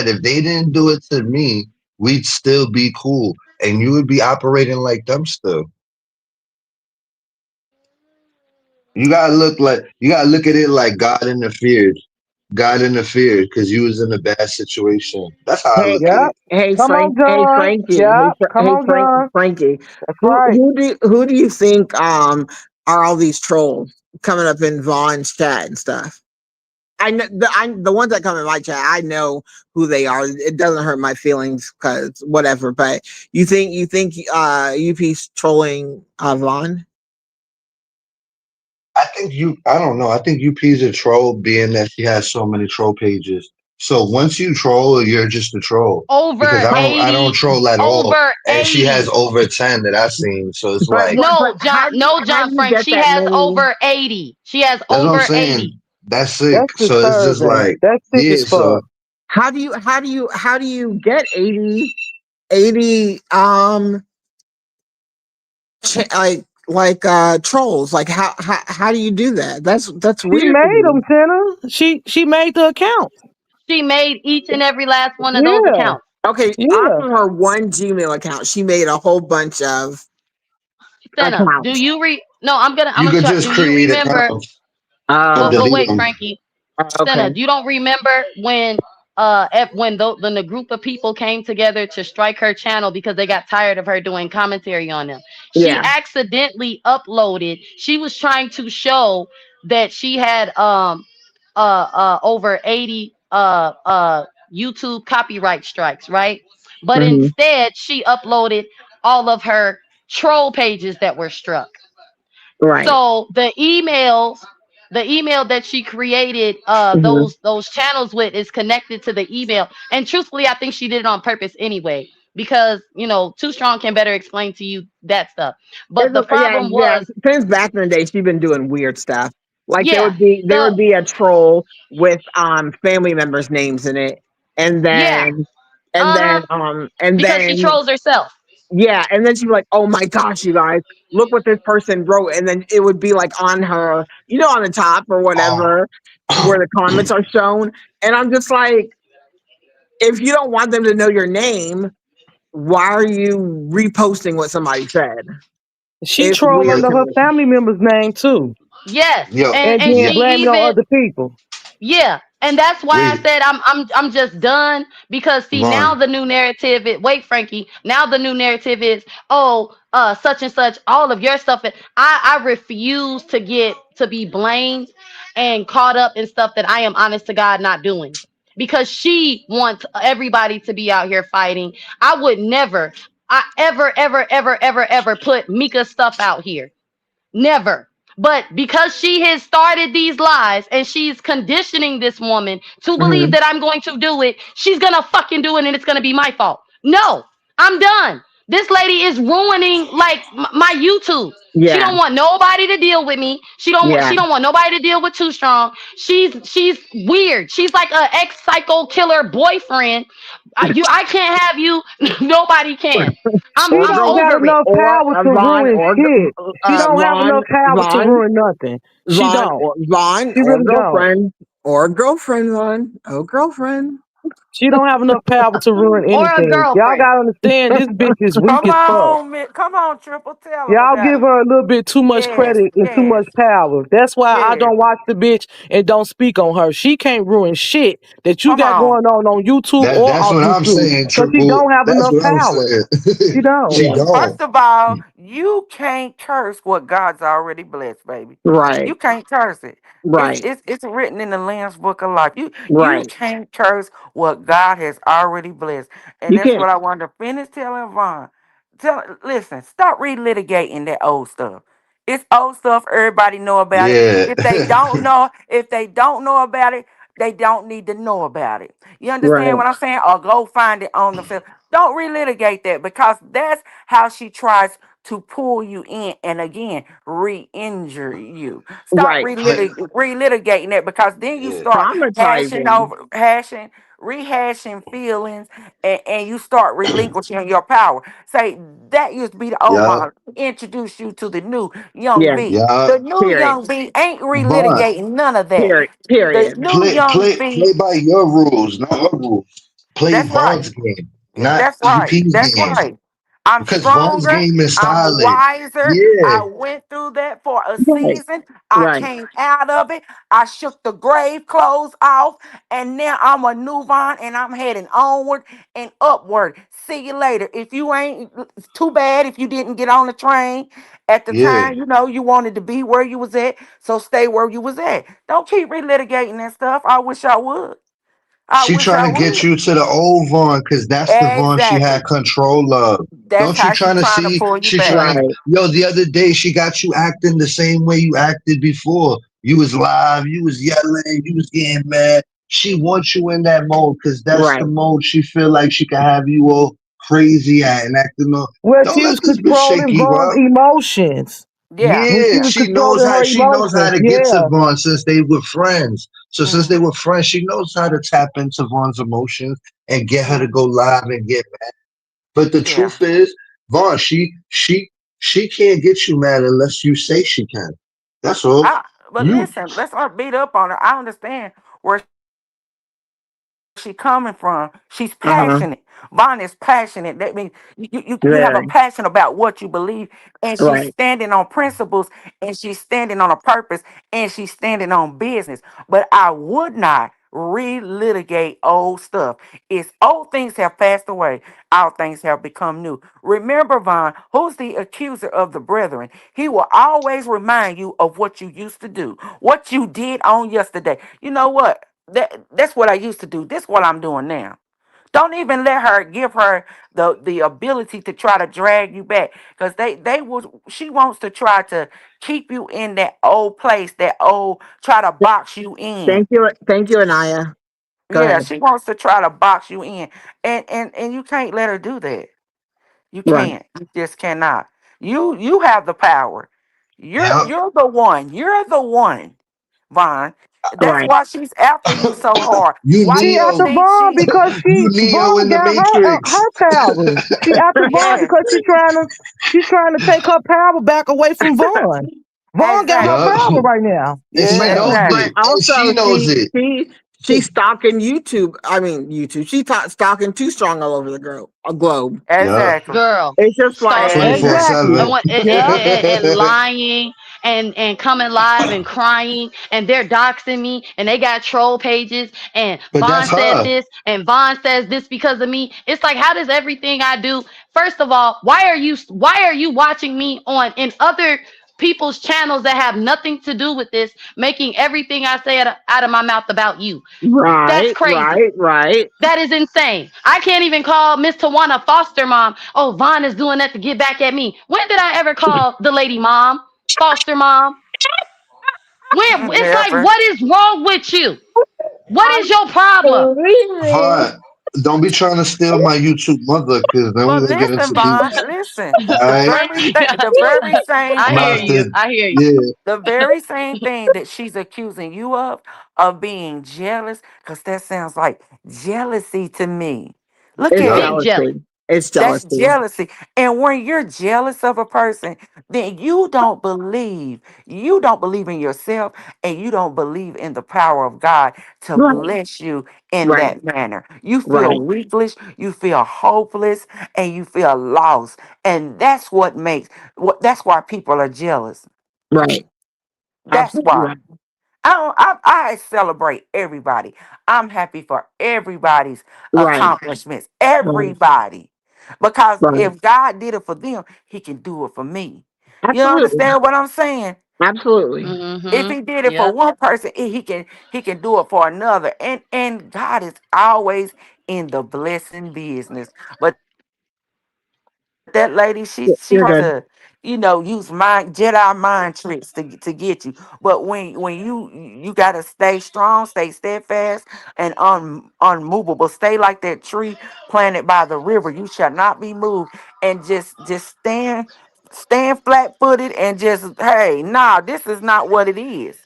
if they didn't do it to me, we'd still be cool. And you would be operating like them still. You gotta look at it like God interfered. God interfered because you was in a bad situation. That's how I Hey, look at Yep. it. hey, Come on, Frank. Hey, John. Frankie. Hey, Yep. Come hey, on, John. Frankie. That's right. Who do you think are all these trolls coming up in Vaughn's chat and stuff? The ones that come in my chat. I know who they are. It doesn't hurt my feelings because whatever. But you think UP's trolling Vaughn? I don't know. I think UP's a troll being that she has so many troll pages. So once you troll, you're just a troll. Because Over I don't 80, troll at all. over And she has 80. over 10 that I've seen. So it's like, No, How John, do you no, how John do you Frank. get She that has many? over 80. She has that's what I'm over saying. 80. That's sick. That's So it's just disturbing. like, That's sick yeah, as so fuck. How do you get 80 trolls? Like how do you do that? That's She weird to made them, me. Tina. She made the account. She made each and every last one of those Yeah. accounts. Okay, off Yeah. of her one Gmail account, she made a whole bunch of Senna, do accounts. you No, I'm you gonna could show. just Do you create remember? accounts and Oh, delete Wait, them. Frankie. okay. Senna, you don't remember when when the group of people came together to strike her channel because they got tired of her doing commentary on them. She Yeah. accidentally uploaded. She was trying to show that she had over 80 YouTube copyright strikes, right? But Hmm. instead she uploaded all of her troll pages that were struck. Right. So the email that she created Hmm. those channels with is connected to the email. And truthfully, I think she did it on purpose anyway, because Too Strong can better explain to you that stuff. But the Yeah, problem yeah. was, Since back in the day, she's been doing weird stuff. Like there yeah, would be there the would be a troll with family members' names in it, and yeah, then and then uh-huh, um and because she then trolls herself. yeah, and then she'd be like, "Oh my gosh, you guys, look what this person wrote," and then it would be like on her, on the top or Oh, whatever, where the comments are shown. And I'm just like, if you don't want them to know your name, why are you reposting what somebody said? She It's troll weird under to her me. family member's name too. Yes, yo, and And and then yeah, she blame it on even other people. Yeah, and that's why I wait, said I'm just done, because see, now Vaughn. the new narrative is, wait, Frankie, now the new narrative is, oh, such and such, all of your stuff. I refuse to get to be blamed and caught up in stuff that I am honest to God not doing, because she wants everybody to be out here fighting. I would never, I ever put Mika's stuff out here. Never. But because she has started these lies and she's conditioning this woman to believe Mhm. that I'm going to do it, she's gonna fucking do it and it's gonna be my fault. No, I'm done. This lady is ruining like my YouTube. She Yeah, don't want nobody to deal with me. yeah. She don't want nobody to deal with Too Strong. She's weird. She's like a ex psycho killer boyfriend. I can't have you. Nobody can. I'm She Or I'm don't girl, got over it. enough or power to Vaughn, ruin or shit. She don't have enough power to Vaughn, ruin nothing. She don't. Vaughn, She or really don't. girlfriend, or girlfriend, Vaughn, oh girlfriend. She don't have enough power to ruin or a anything. Y'all girlfriend. gotta understand this bitch is weak Come as fuck. on, come on, Triple. Tell them Y'all about give it. her a little bit too much Yes, credit and too yes, much power. That's why I yes. don't watch the bitch and don't speak on her. She can't ruin shit that you Come got on. going on YouTube or That's off what I'm YouTube. saying, Because she Triple. don't have That's enough what I'm power. She saying. don't. She Yeah. don't. First of all, you can't curse what God's already blessed, baby. You Right. can't curse it. It's Right. it's it's written in the Lamb's Book of Life. You Right. can't curse what God has already blessed, and You that's can't. what I wanted to finish telling Vaughn. Listen, stop relitigating that old stuff. It's old stuff. Everybody know about it. Yeah. If they don't know about it, they don't need to know about it. You understand Right. what I'm saying? Or go find it on themselves. Don't relitigate that because that's how she tries to pull you in and again re-injure you. Stop Right. Play, relitigating that because then you yeah. start Traumatizing. rehashing feelings, and you start relinquishing your power. Say that used to be the old Yeah. model. Introduce you to the new young Yeah. V. Yeah. The new Period. young V ain't But relitigating none of that. Period. The Period. new young V, play by your rules, not her rules. Play that's right. Vaughn's game, Yeah, not that's right. EP's That's game. right. I'm Because Vaughn's stronger. game is I'm solid. wiser. Yeah. I went through that for a Right. season. I Right. came out of it. I shook the grave clothes off. And now I'm a new vine and I'm heading onward and upward. See you later. If you ain't, it's too bad if you didn't get on the train at the Yeah. time. You wanted to be where you was at. So stay where you was at. Don't keep relitigating that stuff. I wish I would. I She wish trying I to get would. you to the old Vaughn because that's the Vaughn she had Exactly. control of. That's Don't you how she trying to trying to see? pull you She back. trying to, Right. yo, the other day she got you acting the same way you acted before. You was live, you was yelling, you was getting mad. She wants you in that mode because that's the Right. mode she feel like she can have you all crazy at and acting all. Well, Don't she let was this bitch shake controlling you Vaughn's up. emotions. Yeah, When she Yeah, was yeah. controlling her she knows how emotions. to get to Yeah. Vaughn since they were friends. So since they Mm-hmm. were friends, she knows how to tap into Vaughn's emotions and get her to go Mm-hmm. live and get mad. But the Yeah. truth is, Vaughn, she can't get you mad unless you say she can. That's all. But You listen, let's not beat up on her. I understand where she coming from. She's passionate. Vaughn is Uh-huh. passionate. That means you have a passion about what you Very. believe, and she's standing on Right. principles, and she's standing on a purpose, and she's standing on business. But I would not relitigate old stuff. It's old things have passed away, all things have become new. Remember, Vaughn, who's the accuser of the brethren? He will always remind you of what you used to do, what you did on yesterday. You know what? That's what I used to do. This what I'm doing now. Don't even let her give her the ability to try to drag you back because they will. She wants to try to keep you in that old place, that old try to box you in. Thank you. Thank you, Anaya. Go Yeah, ahead. she wants to try to box you in, and you can't let her do that. You Right. can't. You just cannot. You have the power. You're yep. you're the one. You're the one, Vaughn. That's Right. why she's after you so hard. You Why She do you Neo. after think Vaughn she? because You she Neo Vaughn in the got Matrix. her power. She after Vaughn Yes, because she's trying to take her power back away from Vaughn. Vaughn got her Yup. exactly. power right now. And she Yeah. knows But it. Exactly. And she also knows it. she's stalking YouTube. I mean YouTube. Stalking too strong all over the globe. Yup. Exactly. Girl, It's just like stalking 24 Exactly. and 7. what Yeah. and lying and coming live and crying and they're doxing me and they got troll pages and But Vaughn that's said her. this and Vaughn says this because of me. It's like how does everything I do? First of all, why are you watching me on in other people's channels that have nothing to do with this, making everything I say out of my mouth about you? That's right, crazy. right, right. That is insane. I can't even call Miss Tawana foster mom. Oh, Vaughn is doing that to get back at me. When did I ever call the lady mom, foster mom? When it's like, Never. what is wrong with you? What is your problem? Vaughn, don't be trying to steal my YouTube mother because then we're But going to get listen, into beef. Vaughn. Listen. All The right. very the very same I I'm hear going to thing. you. have to, I hear you. yeah. The very same thing that she's accusing you of being jealous, because that sounds like jealousy to me. Look It's at Yup. it. Big jealous. jealousy. It's That's jealousy. jealousy. And when you're jealous of a person, then you don't believe in yourself, and you don't believe in the power of God to Right. bless you in Right. that manner. You feel Right. weakless, you feel hopeless, and you feel lost. And that's why people are jealous. Right. That's Absolutely why. right. I celebrate everybody. I'm happy for everybody's Right. accomplishments. Right. Everybody. Because Right. if God did it for them, he can do it for me. You Absolutely. understand what I'm saying? Absolutely. If Mm-hmm. he did it for Yep. one person, he can do it for another. And God is always in the blessing business. But that lady, she tries to, You're good. use Jedi mind tricks to get you. But when you gotta stay strong, stay steadfast and unmovable, stay like that tree planted by the river. You shall not be moved, and just stand flat footed and just, hey, nah, this is not what it is.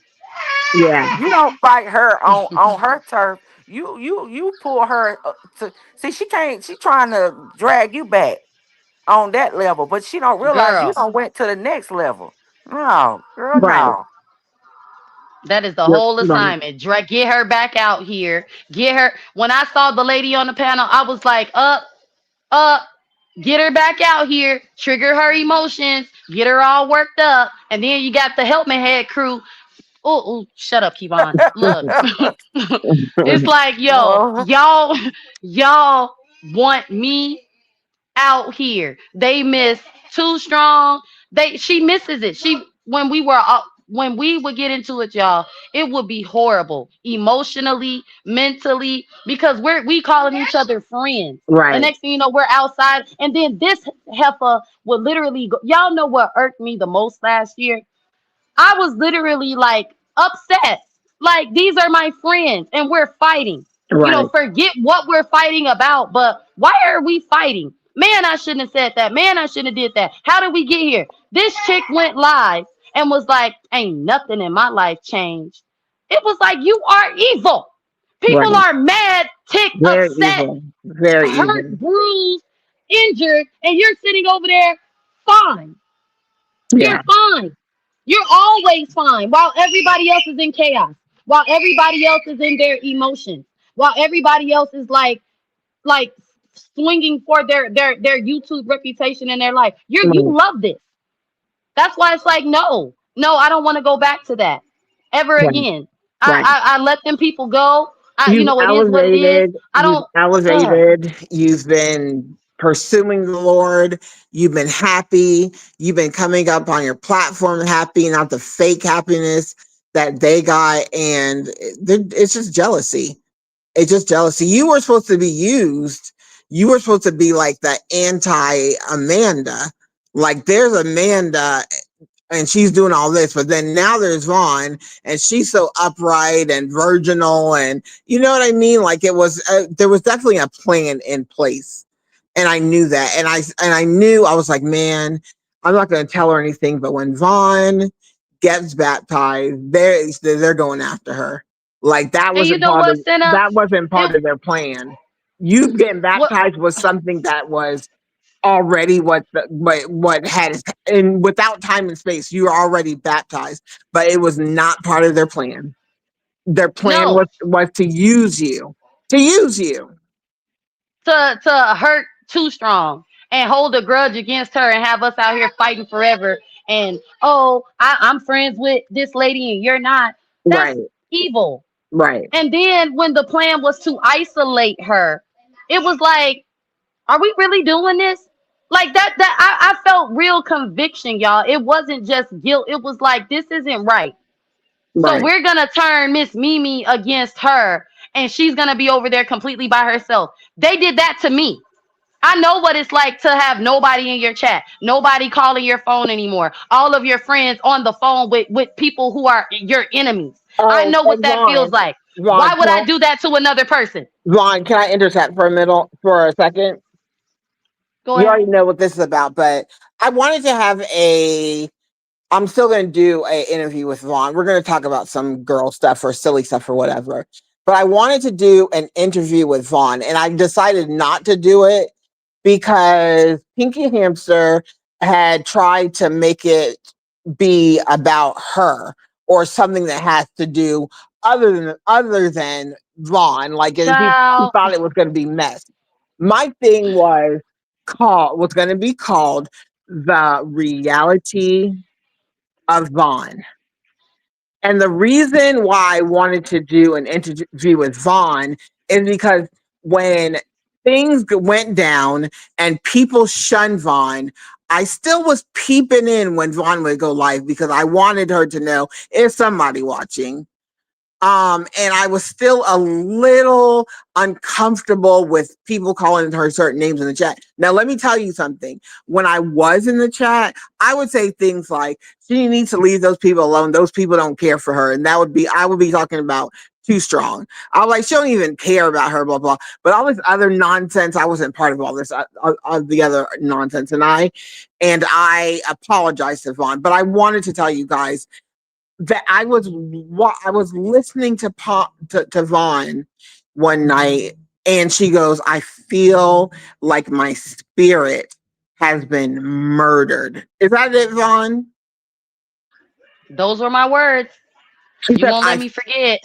Yeah. You don't fight her on her turf. You pull her to see, she can't. She trying to drag you back on that level, but she don't realize you Girl, don't went to the next level. No, girl, Right. no. that is the Yep. whole Right. assignment. Get her back out here. Get her. When I saw the lady on the panel, I was like, up, get her back out here, trigger her emotions, get her all worked up, and then you got the helping head crew. Oh, shut up, Kevon. Look, it's like, yo, Uh-huh. y'all want me out here. They miss Too Strong. She misses it. When we would get into it, y'all, it would be horrible emotionally, mentally, because we calling each other friends. And Right. next thing you know, we're outside, and then this heifer would literally go. Y'all know what irked me the most last year? I was literally like upset. Like, these are my friends and we're fighting. Right. Forget what we're fighting about, but why are we fighting? Man, I shouldn't have said that. Man, I shouldn't have did that. How did we get here? This chick went live and was like, ain't nothing in my life changed. It was like, you are evil. People Right. are mad, ticked, Very upset, evil. Very hurt, evil. bruised, injured, and you're sitting over there fine. You're Yeah. fine. You're always fine while everybody else is in chaos, while everybody else is in their emotions, while everybody else is like swinging for their YouTube reputation in their life. You Right. love this. That's why it's like, no, no, I don't want to go back to that ever Right. again. Right. I let them people go. You've It is what it is. elevated, I you've don't. Uh, elevated, you've been pursuing the Lord, you've been happy, you've been coming up on your platform happy, not the fake happiness that they got. And it's just jealousy. It's just jealousy. You were supposed to be used. You were supposed to be like the anti Amanda. Like, there's Amanda and she's doing all this, but then now there's Vaughn, and she's so upright and virginal, and you know what I mean. Like, it was there was definitely a plan in place, and I knew that, and I knew, I was like, man, I'm not going to tell her anything, but when Vaughn gets baptized, they're going after her. Like, and you know what, Senna? that wasn't It part of their plan. You getting what? baptized was something that was already what had, and without time and space, you were already baptized, but it was not part of their plan. Their plan No, was to use you, to use you. to hurt Too Strong and hold a grudge against her and have us out here fighting forever. And oh, I'm friends with this lady and you're not. Right. That's evil. Right. And then when the plan was to isolate her, it was like, are we really doing this? Like I felt real conviction, y'all. It wasn't just guilt. It was like, this isn't right. So Right. we're gonna turn Miss Mimi against her, and she's gonna be over there completely by herself. They did that to me. I know what it's like to have nobody in your chat, nobody calling your phone anymore, all of your friends on the phone with people who are your enemies. I Oh, know what and that feels like. Vaughn, Why would I do that to another person? Can I intercept for a second? Go You ahead. already know what this is about, but I wanted to have a I'm still going to do a interview with Vaughn. We're going to talk about some girl stuff or silly stuff or whatever. But I wanted to do an interview with Vaughn, and I decided not to do it because Pinky Hamster had tried to make it be about her or something that has to do other than Vaughn. Like he Child. thought it was going to be mess. My thing was going to be called The Reality of Vaughn. And the reason why I wanted to do an interview with Vaughn is because when things went down and people shunned Vaughn, I still was peeping in when Vaughn would go live because I wanted her to know is somebody watching. And I was still a little uncomfortable with people calling her certain names in the chat. Now, let me tell you something. When I was in the chat, I would say things like, she needs to leave those people alone. Those people don't care for her. And I would be talking about Too Strong. I was like, she don't even care about her, blah, blah. But all this other nonsense, I wasn't part of all this, the other nonsense. And I apologize to Vaughn, but I wanted to tell you guys that I was listening to Vaughn one night, and she goes, "I feel like my spirit has been murdered." Is that it, Vaughn? Those were my words. She You said, won't let "I me forget.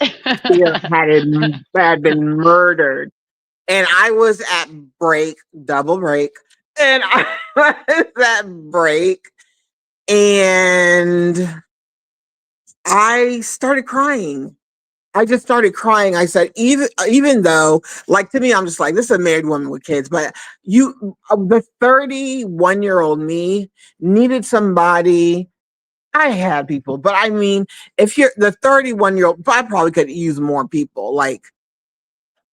feel had been murdered," and I was at break, double break, and I was at break, and I started crying. I just started crying. I said, even though, like to me, I'm just like, this is a married woman with kids, but the 31-year-old me needed somebody. I had people, but I mean, if you're the 31-year-old, I probably could use more people. Like,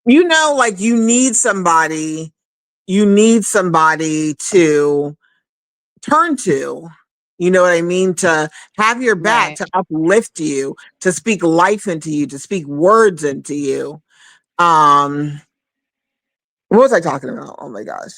like you need somebody to turn to. You know what I mean? To have your back, Right. to uplift you, to speak life into you, to speak words into you. Um, what was I talking about? Oh my gosh.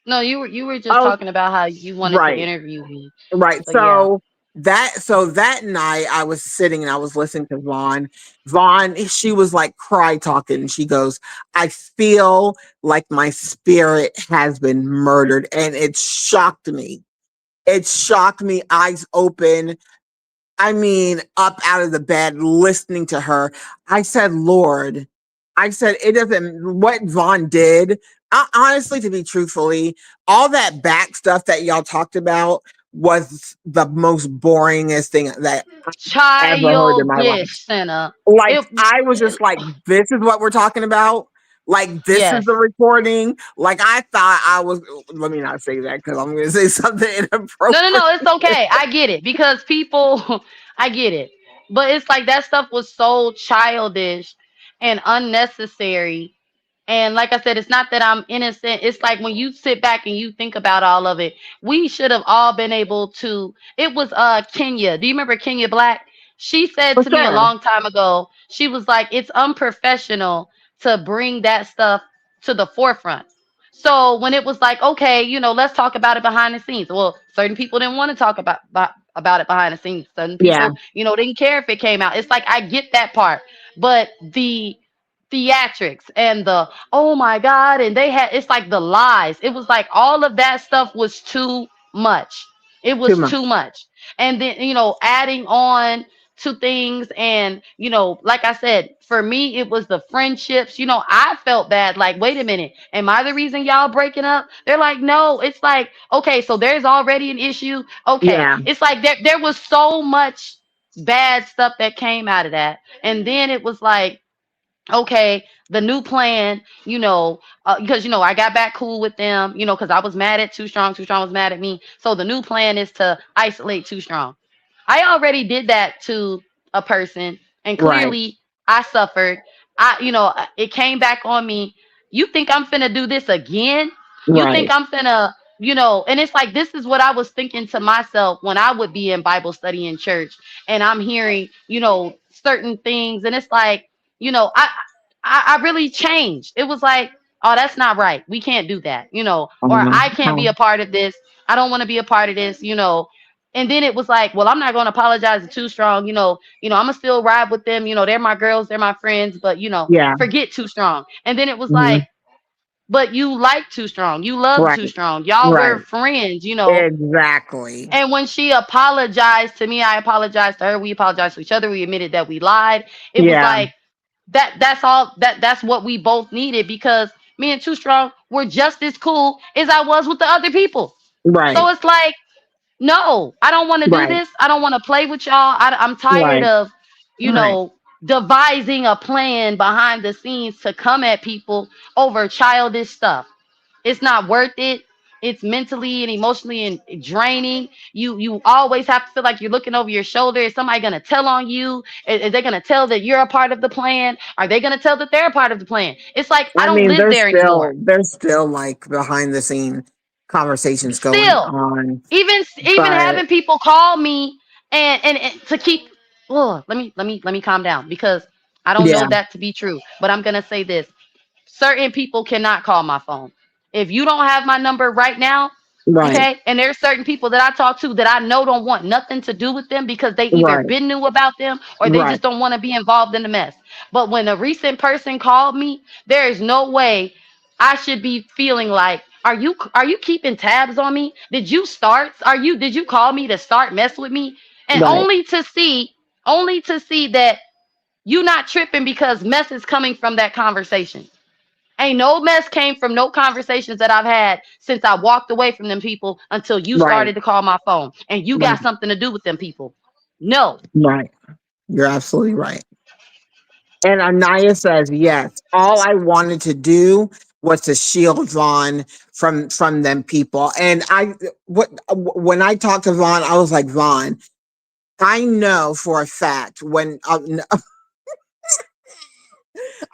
No, you were just Oh, talking about how you wanted to right, interview me. right. So yeah. So that night I was sitting and I was listening to Vaughn. Vaughn, she was like cry talking. She goes, "I feel like my spirit has been murdered," and it shocked me. It shocked me, eyes open. I mean, up out of the bed, listening to her. I said, Lord, I said, it doesn't, what Vaughn did, honestly, to be truthfully, all that back stuff that y'all talked about was the most boringest thing that I ever heard in my life. Childish center. Like, It, I was it just like, this is what we're talking about. Like, this is yes. the recording. Like, I thought I was, let me not say that because I'm going to say something No, no, inappropriate. no, it's okay. I get it because people I get it. But it's like that stuff was so childish and unnecessary. And like I said, it's not that I'm innocent. It's like when you sit back and you think about all of it, we should have all been able to. It was Kenya. Do you remember Kenya Black? She said For to me a sure. long time ago, she was like, it's unprofessional to bring that stuff to the forefront. So when it was like, okay, let's talk about it behind the scenes. Well, certain people didn't want to talk about it behind the scenes. Certain Yeah. people, didn't care if it came out. It's like I get that part, but the theatrics and the oh my god, and they had it's like the lies. It was like all of that stuff was too much. It Too was much. too much. And then, adding on to things, and like I said, for me it was the friendships. I felt bad, like, wait a minute, am I the reason y'all breaking up? They're like, no. It's like, okay, so there's already an issue. Okay, Yeah. it's like there was so much bad stuff that came out of that. And then it was like, okay, the new plan, because I got back cool with them, because I was mad at Too Strong. Too Strong was mad at me. So the new plan is to isolate Too Strong. I already did that to a person, and Right. clearly I suffered. It came back on me. You think I'm finna do this again? You think Right. I'm finna, and it's like, this is what I was thinking to myself when I would be in Bible study in church, and I'm hearing, certain things, and it's like, I really changed. It was like, oh, that's not right. We can't do that, or I can't be a part of this. I don't want to be a part of this. And then it was like, well, I'm not going to apologize to Too Strong. I'm gonna still ride with them. They're my girls, they're my friends, but Yeah. forget Too Strong. And then it was Mhm. like, but you like Too Strong. You love Right. Too Strong. Y'all were Right. friends, you know. Exactly. And when she apologized to me, I apologized to her. We apologized to each other. We admitted that we lied. It was Yeah. like that's all that's what we both needed, because me and Too Strong were just as cool as I was with the other people. So Right. it's like, no, I don't want to do Right. this. I don't want to play with y'all. I'm tired Right. of, you Right. know, devising a plan behind the scenes to come at people over childish stuff. It's not worth it. It's mentally and emotionally and draining. You always have to feel like you're looking over your shoulder. Is somebody gonna tell on you? Is they gonna tell that you're a part of the plan? Are they gonna tell that they're a part of the plan? It's like I I don't mean, live there anymore. there's still like behind the scene conversations going Still, on, even but having people call me and to keep, oh, let me calm down, because I don't know yeah. that to be true, but I'm gonna say this: certain people cannot call my phone. If you don't have my number right now, Right. okay, and there's certain people that I talk to that I know don't want nothing to do with them because they either Right. been knew about them or they Right. just don't want to be involved in the mess. But when a recent person called me, there is no way I should be feeling like, are you keeping tabs on me? Did you call me to start mess with me? And Right. only to see that you not tripping because mess is coming from that conversation. Ain't no mess came from no conversations that I've had since I walked away from them people until you Right. started to call my phone and you Right. got something to do with them people. No. Right. You're absolutely right. And Anaya says, yes, all I wanted to do was to shield Vaughn from them people. And when I talked to Vaughn, I was like, Vaughn, I know for a fact when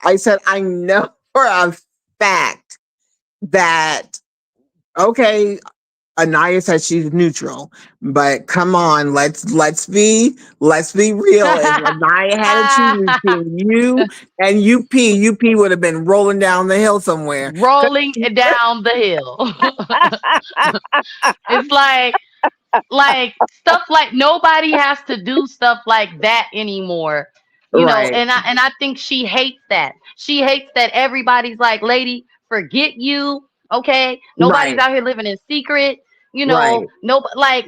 I said, I know for a fact that, okay, Anaya said she's neutral, but come on, let's be real. If Anaya had to choose between you and UP would have been rolling down the hill somewhere. Rolling down the hill. It's like stuff like nobody has to do stuff like that anymore, Right, and I think she hates that. She hates that everybody's like, lady, forget you, okay, nobody's right, out here living in secret, right, no, like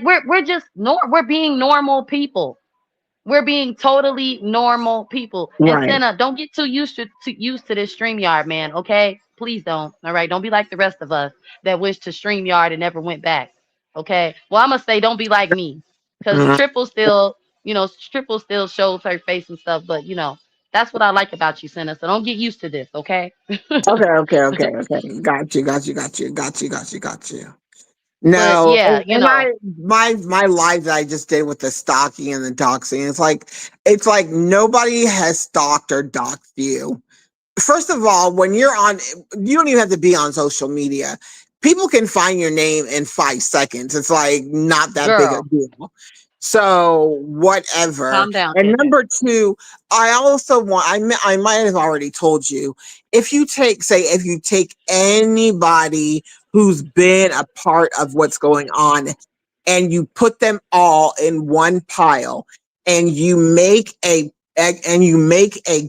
we're just we're being normal people. We're being totally normal people. And right. Senna, don't get too used to this StreamYard, man. Okay, please don't. All right, don't be like the rest of us that went to StreamYard and never went back. Okay. Well, I'm gonna say don't be like me, because Mhm. Triple still shows her face and stuff. But that's what I like about you, Senna. So don't get used to this. Okay. Okay, okay, okay, okay. Got you, got you, got you, got you, got you, got you. But No, yeah, and my live that I just did with the stalking and the doxing, it's like nobody has stalked or doxed you. First of all, when you're on, you don't even have to be on social media. People can find your name in 5 seconds. It's like not that big a girl, deal. So whatever. calm down, And Kevin. number two, I also want. I might have already told you. If you take anybody who's been a part of what's going on, and you put them all in one pile, and you make a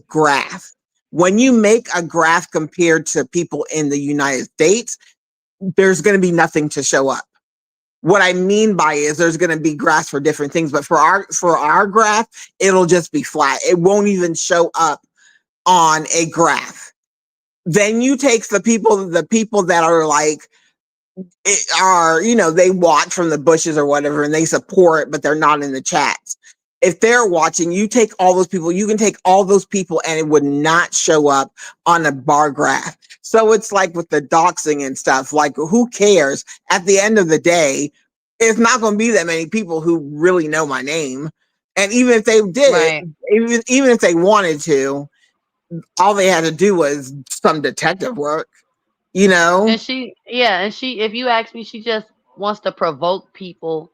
graph. When you make a graph compared to people in the United States, there's going to be nothing to show up. What I mean by is there's going to be graphs for different things, but for our graph, it'll just be flat. It won't even show up on a graph. Then you take the people that are like they watch from the bushes or whatever and they support, but they're not in the chats. If they're watching, you take all those people, you can take all those people and it would not show up on a bar graph. So it's like with the doxing and stuff, like who cares? At the end of the day, it's not going to be that many people who really know my name. And even if they did, Right. even if they wanted to, all they had to do was some detective work, you know? And if you ask me, she just wants to provoke people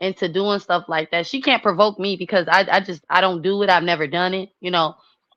into doing stuff like that. She can't provoke me because I don't do it. I've never done it.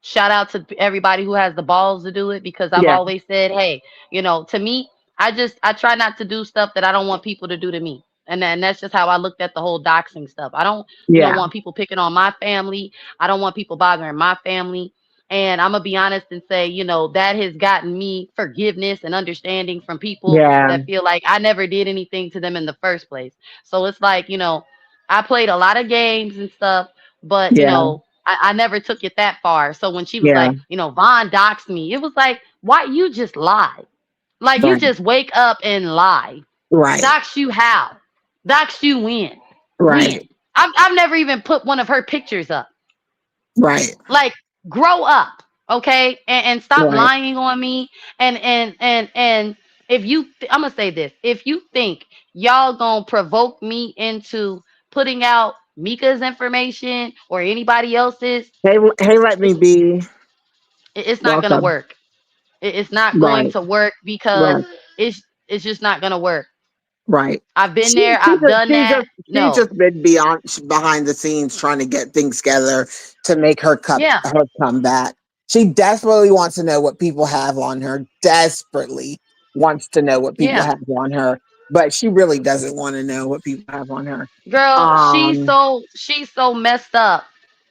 Shout out to everybody who has the balls to do it, because I've Yeah, always said, hey, to me, I try not to do stuff that I don't want people to do to me. And that's just how I looked at the whole doxing stuff. I don't, yeah, want people picking on my family. I don't want people bothering my family. And I'm gonna be honest and say, that has gotten me forgiveness and understanding from people Yeah. that feel like I never did anything to them in the first place. So it's like, I played a lot of games and stuff, but Yeah. I never took it that far. So when she was Yeah. like, Vaughn doxed me, it was like, why you just lie? Like you Right. just wake up and lie. Right. Dox you how? Dox you when? Right. When? I've never even put one of her pictures up. Right. Like, grow up, okay? And stop Right. lying on me. And if I'm gonna say this, if you think y'all gonna provoke me into putting out Mika's information or anybody else's, Hey, hey, let me it's be. it's not gonna Welcome. work. It's not going Right. to work because Right. it's just not gonna work. Right. I've been She there, she I've just done she that. just she No. just been beyond behind the scenes trying to get things together to make Yeah, her come back. She desperately wants to know what people have on her. Desperately wants to know what people yeah. have on her, but she really doesn't want to know what people have on her. Girl, Um. she's so messed up.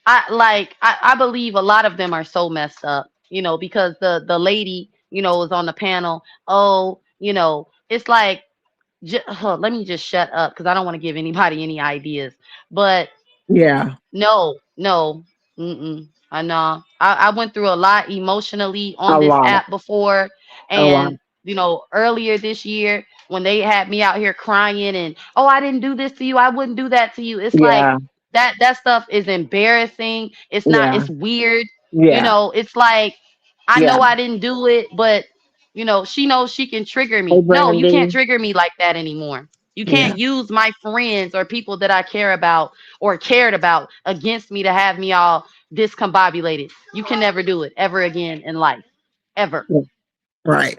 I believe a lot of them are so messed up, because the lady, was on the panel. Oh, it's like, let me just shut up because I don't want to give anybody any ideas. But Yeah. no, no, mm-mm. I know. I went through a lot emotionally A on this lot. app before, A lot. and earlier this year when they had me out here crying and, oh, I didn't do this to you, I wouldn't do that to you. It's like Yeah. that stuff is embarrassing. It's not. Yeah. It's weird. Yeah. It's like I Yeah. know I didn't do it, but she knows she can trigger Hey, me. No, you can't Brandy. trigger me like that anymore. You Yeah. can't use my friends or people that I care about or cared about against me to have me all discombobulated. You can never do it ever again in life. Ever. Yeah. Right.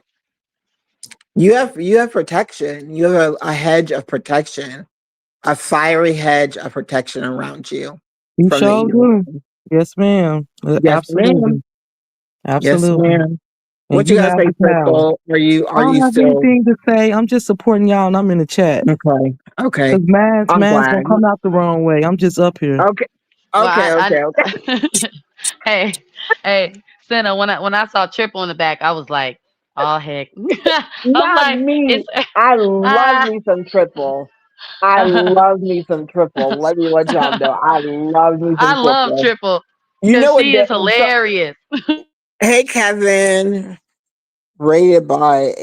You have protection. You have a hedge of protection, a fiery hedge of protection around you You from the sure evil do. one. Yes, ma'am. Yes, ma'am. Absolutely. Yes, Absolutely. ma'am. And What you you gotta have say, the power. Crystal? I Are don't you have still anything to say. I'm just supporting y'all and I'm in the chat. okay? Okay. Because I'm man's gonna glad. come out the wrong way. I'm just up here. Okay. Well, Okay. Okay. Okay. hey, hey, Senna, when I saw triple in the back, I was like, oh heck. I'm Not like, me. it's I love ah. me some triple. I love me some triple. Let me let y'all know. I love me I some love triple. triple You because know what? she is hilarious. Hey, Kevin. Rated by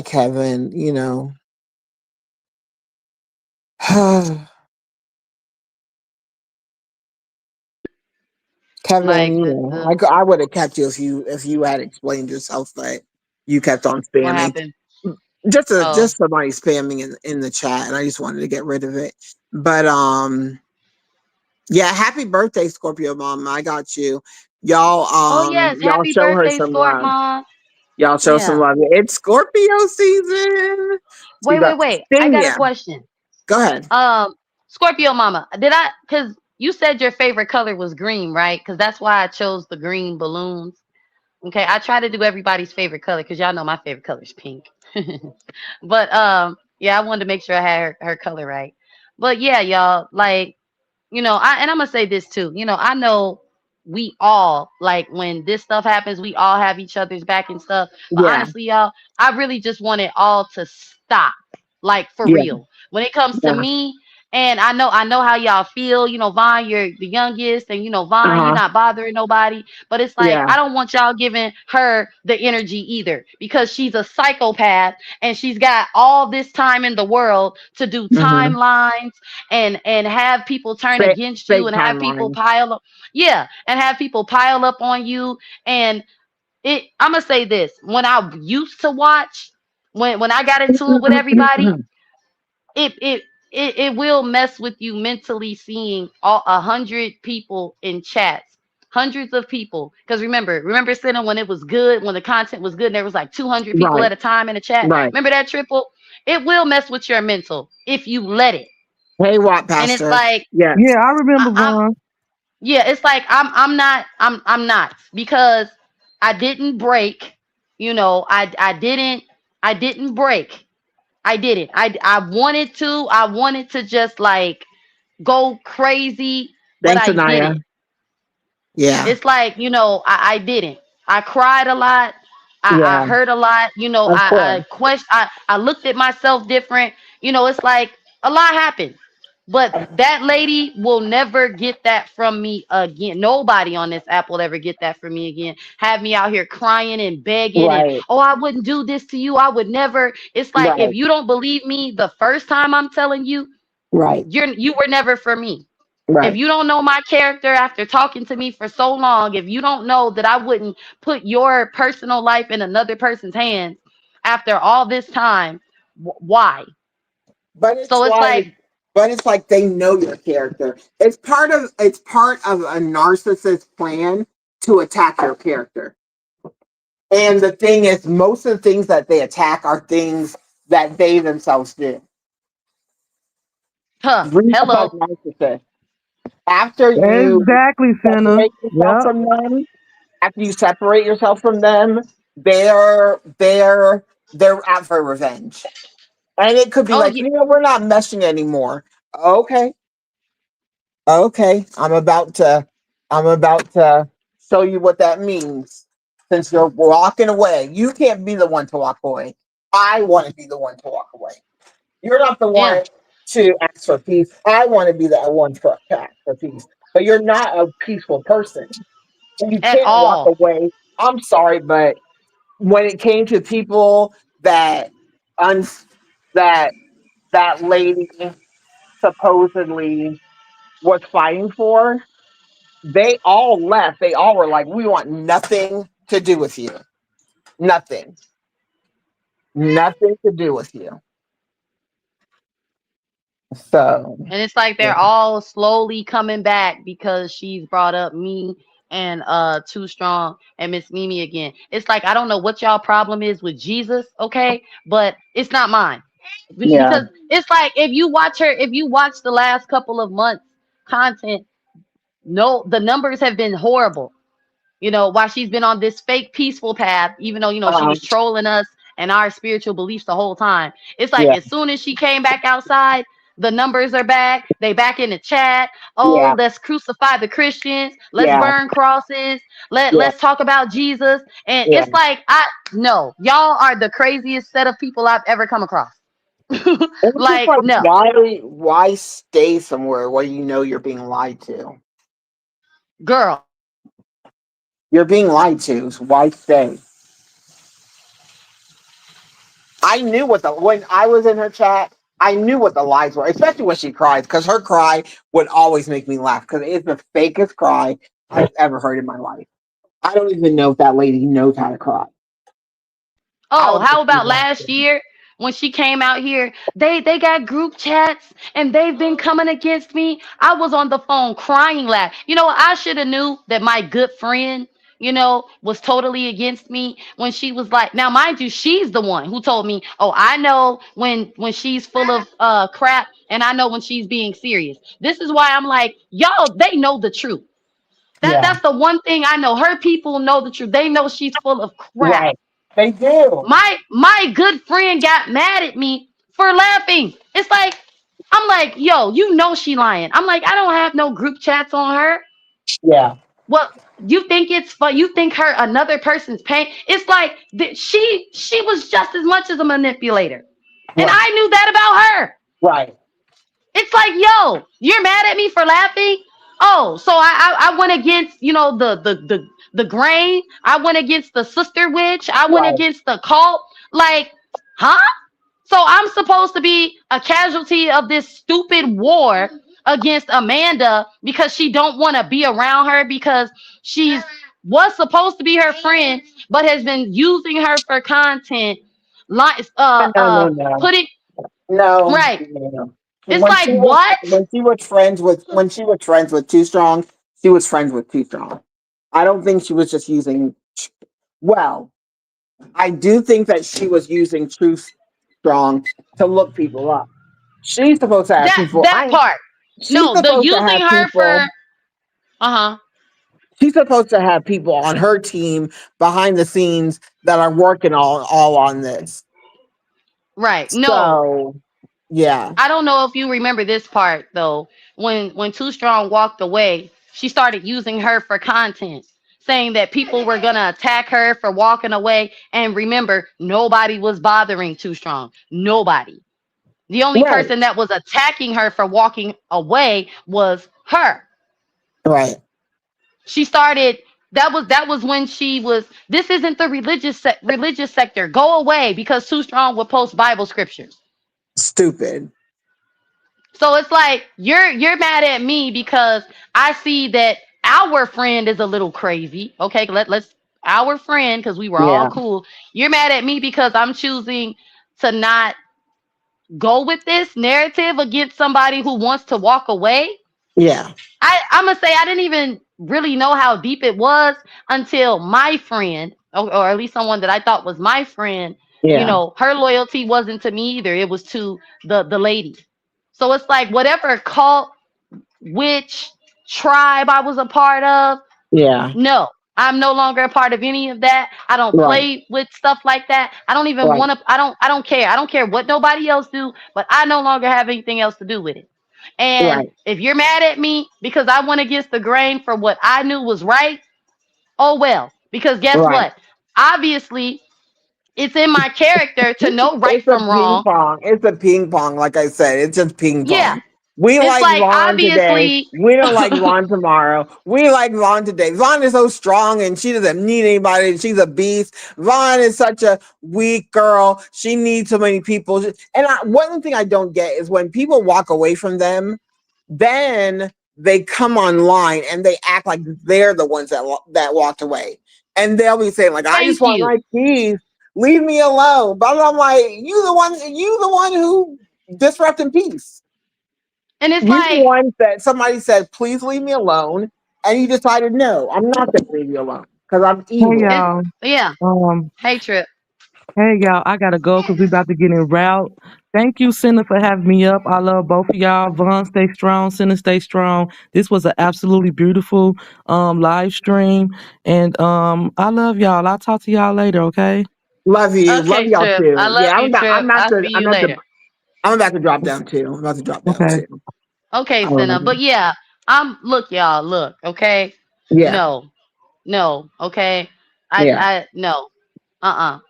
Kevin. Kevin. Like the I would have kept you if you had explained yourself, but you kept on what spamming. happened? Oh, Just somebody spamming in the chat, and I just wanted to get rid of it. But yeah, happy birthday, Scorpio Mama. I got you. oh yes, Y'all happy show her birthday, some Scorp love. Mom. Y'all show some Yeah. love. It's Scorpio season. She's Wait, up wait, to wait. I sting got a ya. question. Go ahead. Scorpio Mama, did I? Because you said your favorite color was green, right? Because that's why I chose the green balloons. Okay, I try to do everybody's favorite color because y'all know my favorite color is pink. But yeah, I wanted to make sure I had her color right. But yeah, y'all, like, I'm gonna say this too. I know we all, like, when this stuff happens, we all have each other's back and stuff. But Yeah, honestly, y'all, I really just want it all to stop, like, for yeah, real. When it comes to yeah. me, and I know how y'all feel. Vaughn, you're the youngest, and Uh Vaughn, you're huh. not bothering nobody. But it's like Yeah. I don't want y'all giving her the energy either because she's a psychopath and she's got all this time in the world to do Mm-hmm. timelines and have people turn Fake, against you fake and have people timeline. pile up. Yeah, and have people pile up on you. And I'm gonna say this: when I used to watch, when I got into it with everybody, it it it will mess with you mentally seeing all 100 people in chats, hundreds of people. Because remember, Senna, when it was good, when the content was good, and there was like 200 people Right, at a time in the chat. right. Remember that triple? It will mess with your mental if you let it. Hey, Watt And it's Pastor. like Yes. Yeah, I remember I'm Vaughn. yeah, it's like I'm not because I didn't break. I didn't break. I didn't. I wanted to just like go crazy, but Thanks, I Anaya. didn't. Yeah. It's like, I didn't. I cried a lot. I Yeah. hurt a lot. Of I course. question. I looked at myself different. It's like a lot happened. But that lady will never get that from me again. Nobody on this app will ever get that from me again. Have me out here crying and begging and, Right. oh, I wouldn't do this to you. I would never. It's like, if Right. you don't believe me the first time I'm telling you, Right. you were never for me. If Right. you don't know my character after talking to me for so long, if you don't know that I wouldn't put your personal life in another person's hands after all this time, why? But So it's it's like, like, they know your character. It's part of a narcissist plan to attack your character. And the thing is, most of the things that they attack are things that they themselves did. huh, Read about hello. narcissists. After you Exactly, Finna. separate yourself Yep. from them, after you separate yourself from them, they're out for revenge. And it could be Oh like, yeah, we're not meshing anymore. Okay, okay. I'm about to show you what that means. Since you're walking away, you can't be the one to walk away. I want to be the one to walk away. You're not the yeah, one to ask for peace. I want to be the one to ask for peace. But you're not a peaceful person. And you at can't walk all. away. I'm sorry, but when it came to people that un- that that lady supposedly was fighting for, they all left. They all were like, "We want nothing to do with you. Nothing. Nothing to do with you." So, And it's like yeah. they're all slowly coming back because she's brought up me and Too Strong and Miss Mimi again. It's like, I don't know what y'all problem is with Jesus, okay? But it's not mine. Yeah. Because it's like, if you watch the last couple of months content, no, the numbers have been horrible. While she's been on this fake peaceful path, even though, she Um, was trolling us and our spiritual beliefs the whole time. It's like, yeah. as soon as she came back outside, the numbers are back. They back in the chat. Oh, Yeah. let's crucify the Christians. Let's Yeah. burn crosses. Yeah. Let's talk about Jesus. And Yeah. it's like, no, y'all are the craziest set of people I've ever come across. And it's just Like, like, no, why stay somewhere where you know you're being lied to? girl. You're being lied to, so why stay? I knew when I was in her chat, I knew what the lies were, especially when she cries, because her cry would always make me laugh because it's the fakest cry I've ever heard in my life. I don't even know if that lady knows how to cry. I Oh, would how just be about last laughing. year when she came out here? They got group chats and they've been coming against me. I was on the phone crying laugh. I should have knew that my good friend, was totally against me when she was like, now mind you, she's the one who told me, "Oh, I know when she's full of crap and I know when she's being serious." This is why I'm like, y'all, they know the truth. Yeah, That's the one thing I know. Her people know the truth. They know she's full of crap. right. They do. My good friend got mad at me for laughing. It's like, I'm like, yo, she lying. I'm like, I don't have no group chats on her. Yeah, Well, you think it's fun? You think her another person's pain? It's like she was just as much as a manipulator, and right, I knew that about her. right. It's like, yo, you're mad at me for laughing. Oh, so I went against, the grain. I went against the sister witch. I went Right. against the cult. Like, huh? So I'm supposed to be a casualty of this stupid war against Amanda because she don't want to be around her because she's was supposed to be her friend but has been using her for content, like No, no, no, putting no, right. no. It's When like, what? she was friends with Too Strong, she was friends with Too Strong. I don't think she was just using. Well, I do think that she was using Too Strong to look people up. She's supposed to have people. That part. She's No, the supposed to using have her people. for uh-huh. She's supposed to have people on her team behind the scenes that are working all on this. Right. No. So Yeah. I don't know if you remember this part though. When Too Strong walked away, she started using her for content, saying that people were gonna attack her for walking away. And remember, nobody was bothering Too Strong. Nobody. The only Right. person that was attacking her for walking away was her. Right. She started. That was when she was. This isn't the religious sector. Go away, because Too Strong would post Bible scriptures. Stupid. So it's like you're mad at me because I see that our friend is a little crazy. Okay, let's our friend, because we were all Yeah. cool. You're mad at me because I'm choosing to not go with this narrative against somebody who wants to walk away. Yeah. I'm gonna say I didn't even really know how deep it was until my friend, or at least someone that I thought was my friend. Yeah. Her loyalty wasn't to me either. It was to the lady. So it's like whatever cult, which tribe I was a part of. Yeah. No, I'm no longer a part of any of that. I don't Right. play with stuff like that. I don't even Right. want to. I don't care. I don't care what nobody else do, but I no longer have anything else to do with it. And Right. if you're mad at me because I went against the grain for what I knew was right, oh well. Because guess Right. what? Obviously, it's in my character to know right It's a from ping wrong. pong. It's a ping pong. Like I said, it's just ping Yeah, pong. We it's like like Vaughn today. obviously. We don't like Vaughn tomorrow. We like Vaughn today. Vaughn is so strong and she doesn't need anybody. She's a beast. Vaughn is such a weak girl. She needs so many people. One thing I don't get is when people walk away from them, then they come online and they act like they're the ones that walked away, and they'll be saying like, "I just Thank want you. my peace, leave me alone." But I'm like, you the one who disrupting peace. And it's You the like, one that somebody said, "Please leave me alone," and you decided, "No, I'm not going to leave you alone because I'm Hey evil." it's y'all. yeah. Um, Hey Trip. hey y'all, I gotta go because we about to get en route. Thank you, Cinda, for having me up. I love both of y'all. Vaughn, stay strong. Cinda, stay strong. This was an absolutely beautiful live stream. And I love y'all. I'll talk to y'all later, okay? Love Okay, y'all Trip. I too. love Yeah, you, Trip. I'll see you later. I'm about to drop down too. I'm about to drop down Okay. too. Okay, All Senna. right. But yeah, look, y'all, look, okay? Yeah, No, no, okay? yeah, No.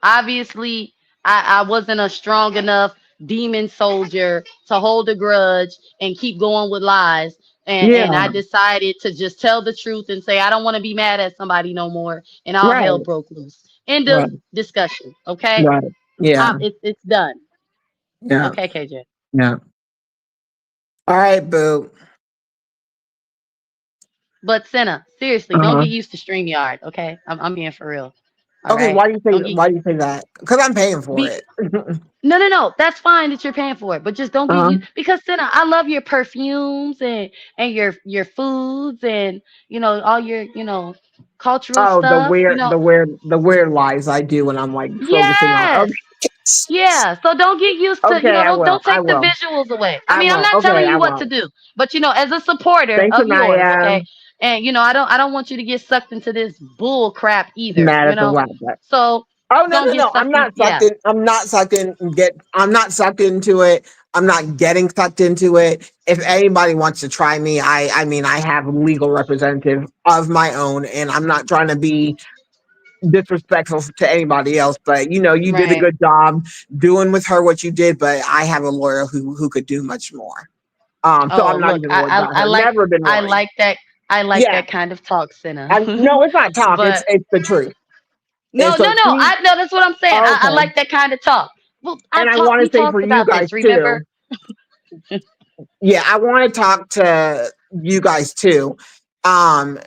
Obviously, I wasn't a strong enough demon soldier to hold a grudge and keep going with lies. And yeah. I decided to just tell the truth and say I don't want to be mad at somebody no more. And all hell Right, broke loose. End of right, discussion. Okay. right. Yeah, It's done. yeah, Okay, KJ. yeah. All right, boo. But Senna, seriously, don't Uh-huh. get used to StreamYard. Okay, I'm being for real. All Okay, right, don't get. why do you say that? Because I'm paying for Be it. No, no, no. That's fine that you're paying for it, but just don't get Uh-huh. you, because Senna, I love your perfumes and your foods and all your cultural Oh, stuff. the weird lies I do when I'm like focusing on. Yes, yeah. So don't get used to, Okay, I will. don't I take the will. visuals away. I I mean, I'm will. not Okay, telling I you what to will. do, but as a supporter Thanks, of yours, Anaya. okay, and I don't want you to get sucked into this bull crap either. Mad at the web. So Oh no, don't no, get no. I'm sucked in. not sucked Yeah. in. I'm not sucked into it. I'm not getting sucked into it. If anybody wants to try me, I mean I have a legal representative of my own, and I'm not trying to be disrespectful to anybody else, but you did a Right. good job doing with her what you did, but I have a lawyer who could do much more. So Oh, I'm not look, even worried I, about I, I her. like Never been I worried. like that I like Yeah. that kind of talk, Senna. And no, it's not talk, But it's the truth. And no, no, so no. she I no, that's what I'm saying. I okay. like that kind of talk. Well, And I we want to say for talked you about guys this, remember? too. Yeah, I want to talk to you guys too. Um,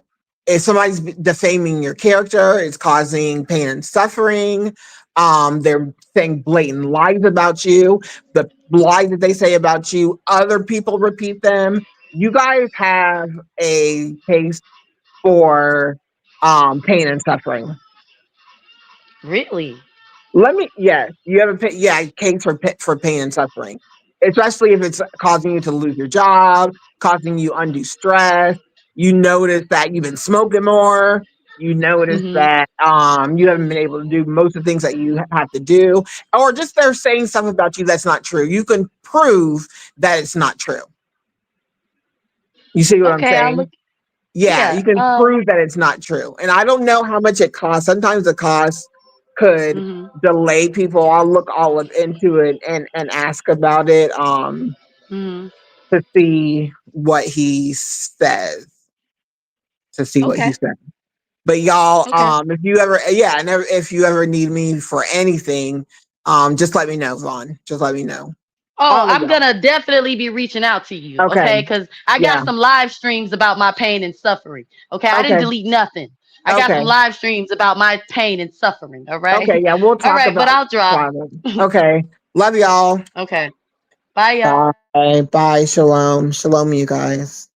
if somebody's defaming your character, it's causing pain and suffering. They're saying blatant lies about you. The lies that they say about you, other people repeat them. You guys have a case for pain and suffering. Really? Yes, you have a case for pain and suffering, especially if it's causing you to lose your job, causing you undue stress. You notice that you've been smoking more. You notice Mhm. that you haven't been able to do most of the things that you have to do, or just they're saying stuff about you that's not true. You can prove that it's not true. You see what I'm Okay, I'll look. saying? Yeah, Yeah. you can prove that it's not true. And I don't know how much it costs. Sometimes the cost could Mhm. delay people. I'll look all into it and ask about it Mhm. to see what he says. To see what he Okay. says. But y'all, Okay. if you ever, yeah, and if you ever need me for anything, just let me know, Vaughn. Just let me know. Oh, All of I'm y'all. gonna definitely be reaching out to you, Okay. okay? Because I got Yeah. some live streams about my pain and suffering. Okay, I didn't Okay. delete nothing. I got Okay. some live streams about my pain and suffering. All right, Okay. Yeah, we'll all talk right, but about I'll drop. it. Okay. Love y'all. Okay, bye, y'all. Bye. Bye. Shalom. Shalom, you guys.